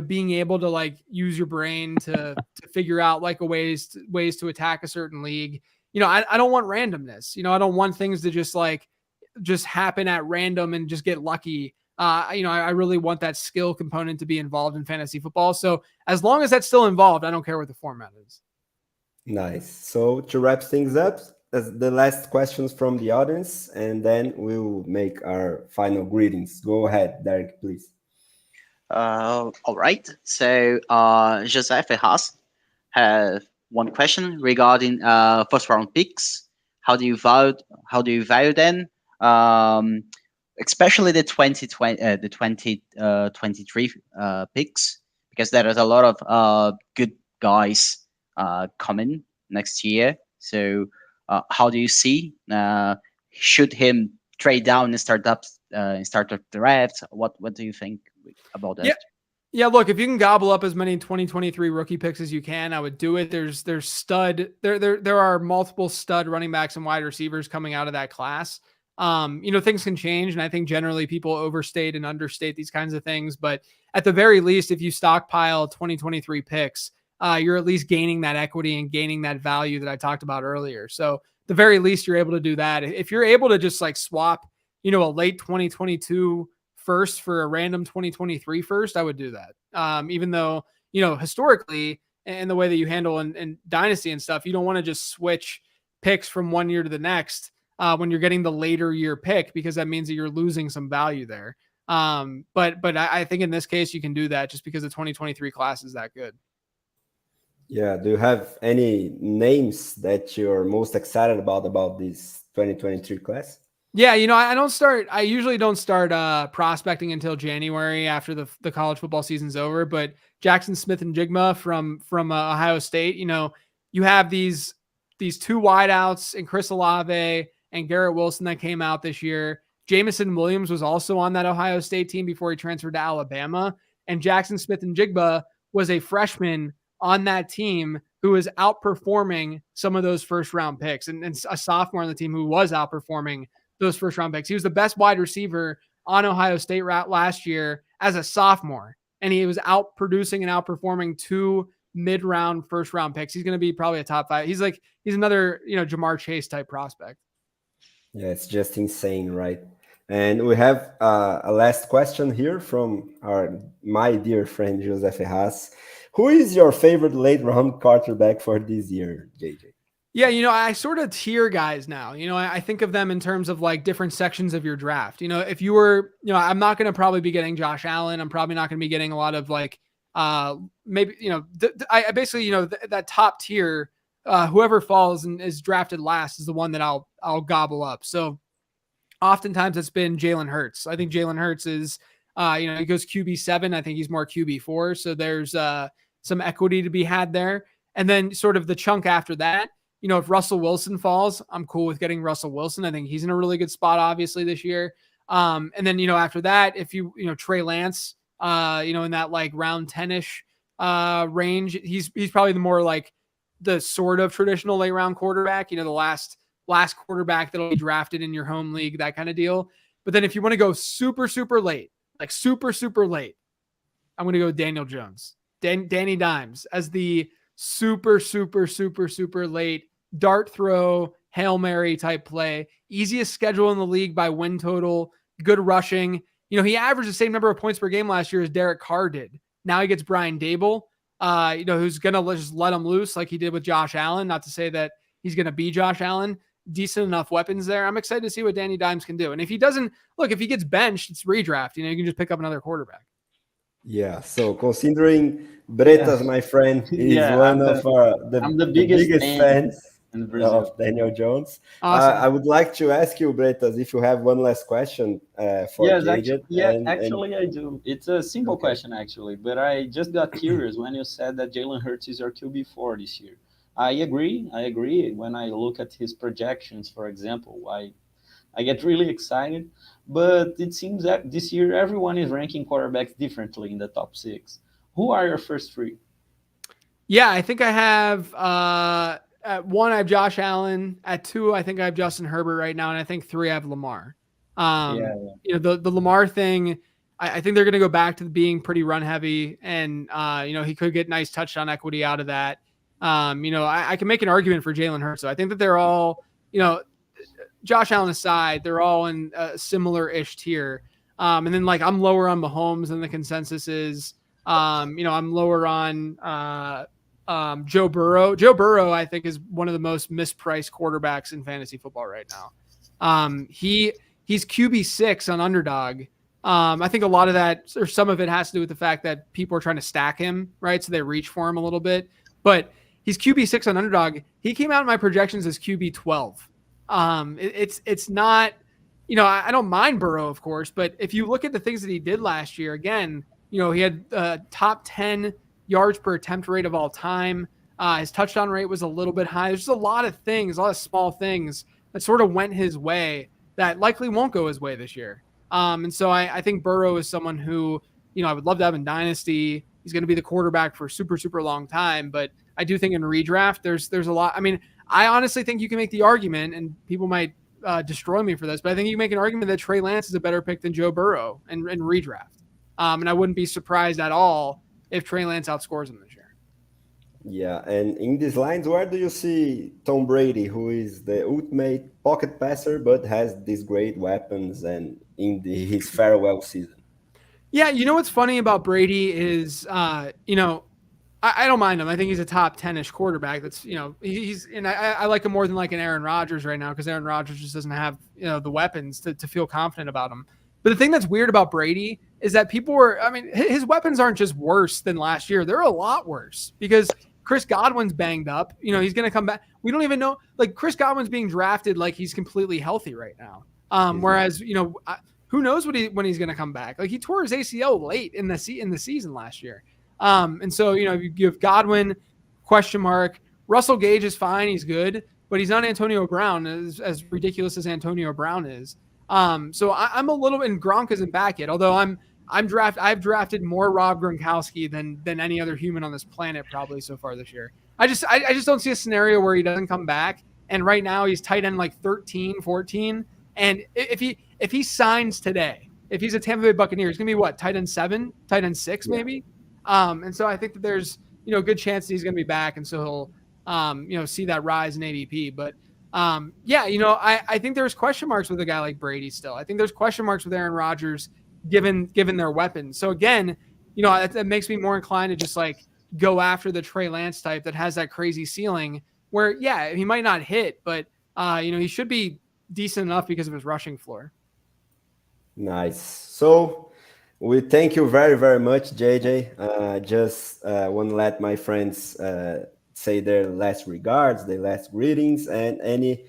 being able to like use your brain to figure out like ways to attack a certain league. I don't want randomness. I don't want things to just happen at random and just get lucky. I really want that skill component to be involved in fantasy football. So as long as that's still involved, I don't care what the format is. Nice. So to wrap things up, as the last questions from the audience, and then we'll make our final greetings. Go ahead, Derek, please. All right. So Joseph Haas have one question regarding first round picks. How do you value them? Especially the 2023 picks, because there is a lot of good guys coming next year. So how do you see? Should him trade down and start up the draft? What do you think about that? Yeah. Yeah, look, if you can gobble up as many 2023 rookie picks as you can, I would do it. There's stud there are multiple stud running backs and wide receivers coming out of that class. Things can change, and I think generally people overstate and understate these kinds of things. But at the very least, if you stockpile 2023 picks, you're at least gaining that equity and gaining that value that I talked about earlier. So the very least, you're able to do that. If you're able to just like swap, a late 2022 first for a random 2023 first, I would do that. Even though, historically and the way that you handle in dynasty and stuff, you don't want to just switch picks from one year to the next when you're getting the later year pick, because that means that you're losing some value there. But I think in this case, you can do that just because the 2023 class is that good. Yeah. Do you have any names that you're most excited about this 2023 class? Yeah, I usually don't start prospecting until January after the college football season's over. But Jackson Smith-Njigba from Ohio State, you have these two wideouts in Chris Olave and Garrett Wilson that came out this year. Jamison Williams was also on that Ohio State team before he transferred to Alabama. And Jackson Smith-Njigba was a freshman on that team who was outperforming some of those first round picks, and a sophomore on the team who was outperforming those first round picks. He was the best wide receiver on Ohio State last year as a sophomore, and he was outproducing and outperforming two mid-round first round picks. He's going to be probably a top 5. He's another, Jamar Chase type prospect. Yeah, it's just insane, right? And we have a last question here from my dear friend Joseph Haas. Who is your favorite late round quarterback for this year, JJ? Yeah, I sort of tier guys now. I think of them in terms of like different sections of your draft. If you were, I'm not going to probably be getting Josh Allen. I'm probably not going to be getting a lot of like, maybe, I basically, that top tier, whoever falls and is drafted last is the one that I'll gobble up. So oftentimes it's been Jalen Hurts. I think Jalen Hurts is, he goes QB7. I think he's more QB4. So there's some equity to be had there. And then sort of the chunk after that, if Russell Wilson falls, I'm cool with getting Russell Wilson. I think he's in a really good spot, obviously, this year. And then, after that, if Trey Lance, in that like round 10-ish range, he's probably the more like the sort of traditional late round quarterback, the last quarterback that'll be drafted in your home league, that kind of deal. But then if you want to go super, super late, like super, super late, I'm going to go Daniel Jones, Danny Dimes as the super, super, super, super late dart throw, Hail Mary type play. Easiest schedule in the league by win total, good rushing. He averaged the same number of points per game last year as Derek Carr did. Now he gets Brian Dable, who's going to just let him loose like he did with Josh Allen. Not to say that he's going to be Josh Allen. Decent enough weapons there. I'm excited to see what Danny Dimes can do. And if he doesn't, if he gets benched, it's redraft. You can just pick up another quarterback. Yeah, so considering Bretas, my friend, is one of the biggest fans of Daniel Jones. Awesome. I would like to ask you, Bretas, if you have one last question for JJ. Actually, I do. It's a simple question, actually, but I just got curious when you said that Jalen Hurts is your QB4 this year. I agree. When I look at his projections, for example, I get really excited. But it seems that this year everyone is ranking quarterbacks differently in the top 6. Who are your first 3? Yeah, I think I have at 1, I have Josh Allen. At 2, I think I have Justin Herbert right now, and I think 3, I have Lamar. The Lamar thing, I think they're going to go back to being pretty run heavy, and he could get nice touchdown equity out of that. I can make an argument for Jalen Hurts. So I think that they're all, Josh Allen aside, they're all in a similar-ish tier. And then like I'm lower on Mahomes than the consensus is. I'm lower on Joe Burrow. Joe Burrow, I think, is one of the most mispriced quarterbacks in fantasy football right now. He's QB6 on Underdog. I think a lot of that, or some of it, has to do with the fact that people are trying to stack him, right? So they reach for him a little bit. But he's QB6 on Underdog. He came out in my projections as QB12. It's not, I don't mind Burrow, of course, but if you look at the things that he did last year, again, he had top 10 yards per attempt rate of all time. His touchdown rate was a little bit high. There's just a lot of things, a lot of small things that sort of went his way that likely won't go his way this year. And so I think Burrow is someone who I would love to have in Dynasty. He's going to be the quarterback for a super, super long time. But I do think in redraft, there's a lot. I mean, I honestly think you can make the argument, and people might destroy me for this, but I think you can make an argument that Trey Lance is a better pick than Joe Burrow in redraft. And I wouldn't be surprised at all if Trey Lance outscores him this year. Yeah, and in these lines, where do you see Tom Brady, who is the ultimate pocket passer, but has these great weapons and in his farewell season? Yeah, you know what's funny about Brady is, I don't mind him. I think he's a top 10-ish quarterback. That's, he's, and I like him more than like an Aaron Rodgers right now, because Aaron Rodgers just doesn't have, the weapons to feel confident about him. But the thing that's weird about Brady is that his weapons aren't just worse than last year. They're a lot worse because Chris Godwin's banged up. He's going to come back. We don't even know, like, Chris Godwin's being drafted like he's completely healthy right now. Whereas, who knows when he's going to come back? Like, he tore his ACL late in the season last year. And so, you have Godwin, question mark. Russell Gage is fine. He's good, but he's not Antonio Brown, as ridiculous as Antonio Brown is. So I'm a little, and Gronk isn't back yet, although I've drafted more Rob Gronkowski than any other human on this planet probably so far this year. I just don't see a scenario where he doesn't come back. And right now he's tight end like 13, 14. And if he signs today, if he's a Tampa Bay Buccaneer, he's going to be what? Tight end 7, tight end 6, maybe. And so I think that there's, a good chance that he's going to be back. And so he'll, see that rise in ADP. But I think there's question marks with a guy like Brady still. I think there's question marks with Aaron Rodgers given their weapons. So again, that makes me more inclined to just like go after the Trey Lance type that has that crazy ceiling where, he might not hit, but he should be decent enough because of his rushing floor. Nice. So we thank you very, very much, JJ. Just want to let my friends say their last regards, their last greetings, and any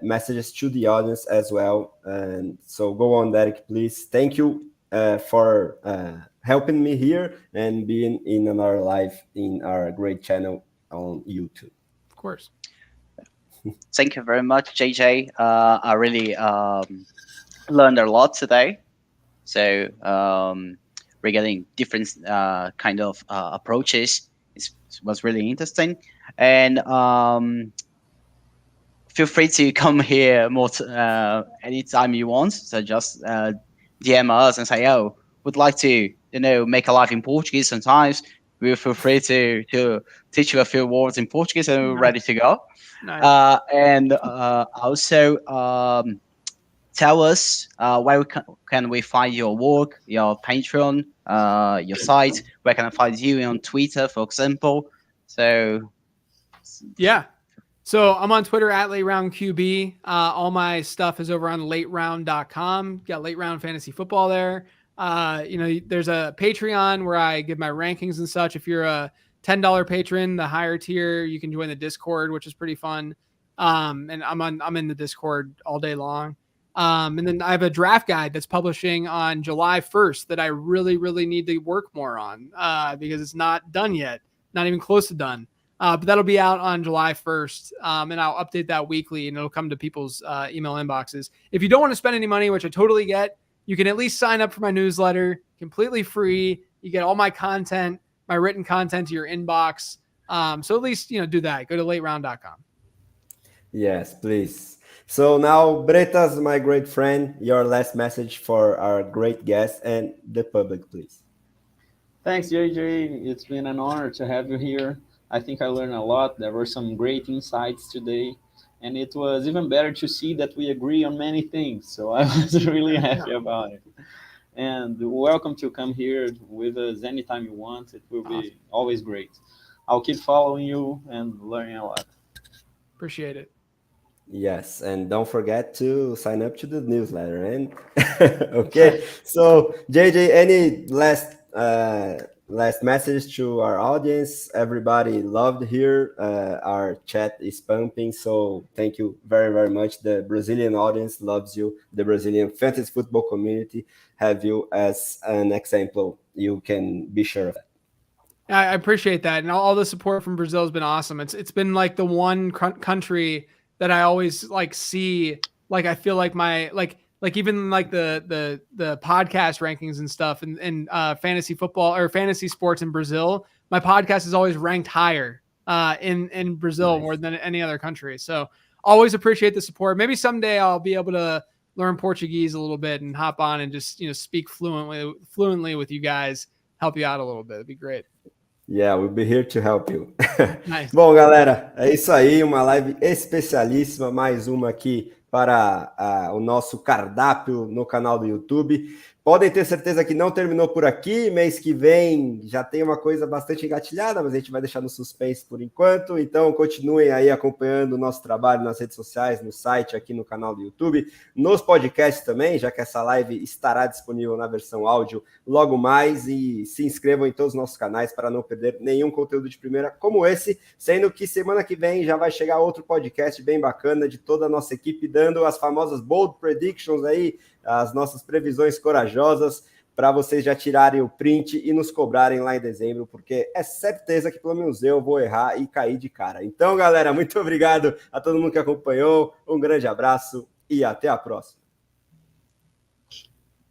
messages to the audience as well. And so go on, Derek, please. Thank you for helping me here and being in another live in our great channel on YouTube. Of course. Thank you very much, JJ. I really learned a lot today. So we're getting different kind of approaches. It was really interesting. And feel free to come here more anytime you want. So just DM us and say, oh, would like to, make a live in Portuguese sometimes. We'll feel free to teach you a few words in Portuguese and we're ready to go. Nice. And also tell us where can we find your work, your Patreon, your site, where can I find you on Twitter, for example. So I'm on Twitter at LateRoundQB. All my stuff is over on LateRound.com. Got Late Round Fantasy Football there. There's a Patreon where I give my rankings and such. If you're a $10 patron, the higher tier, you can join the Discord, which is pretty fun. And I'm in the Discord all day long. And then I have a draft guide that's publishing on July 1st that I really, really need to work more on because it's not done yet, not even close to done. But that'll be out on July 1st, and I'll update that weekly, and it'll come to people's email inboxes. If you don't want to spend any money, which I totally get, you can at least sign up for my newsletter, completely free. You get all my content, my written content to your inbox. So at least, do that. Go to lateround.com. Yes, please. So now, Bretas, my great friend, your last message for our great guest and the public, please. Thanks, JJ. It's been an honor to have you here. I think I learned a lot. There were some great insights today. And it was even better to see that we agree on many things. So I was really happy about it. And welcome to come here with us anytime you want. It will be always great. I'll keep following you and learning a lot. Appreciate it. Yes, and don't forget to sign up to the newsletter. And okay, so JJ, any last message to our audience? Everybody loved here. Our chat is pumping, so thank you very, very much. The Brazilian audience loves you. The Brazilian fantasy football community have you as an example. You can be sure of that. I appreciate that, and all the support from Brazil has been awesome. It's been like the one country that I always see. I feel like like even like the podcast rankings and stuff and fantasy football or fantasy sports in Brazil, my podcast is always ranked higher in Brazil more than any other country. So always appreciate the support. Maybe someday I'll be able to learn Portuguese a little bit and hop on and just, speak fluently with you guys, help you out a little bit. It'd be great. Yeah, we'll be here to help you. Nice. Bom, galera, é isso aí, uma live especialíssima, mais uma aqui para o nosso cardápio no canal do YouTube. Podem ter certeza que não terminou por aqui, mês que vem já tem uma coisa bastante engatilhada, mas a gente vai deixar no suspense por enquanto, então continuem aí acompanhando o nosso trabalho nas redes sociais, no site, aqui no canal do YouTube, nos podcasts também, já que essa live estará disponível na versão áudio logo mais, e se inscrevam em todos os nossos canais para não perder nenhum conteúdo de primeira como esse, sendo que semana que vem já vai chegar outro podcast bem bacana de toda a nossa equipe, dando as famosas bold predictions aí, as nossas previsões corajosas, para vocês já tirarem o print e nos cobrarem lá em dezembro, porque é certeza que pelo menos eu vou errar e cair de cara. Então, galera, muito obrigado a todo mundo que acompanhou, um grande abraço e até a próxima.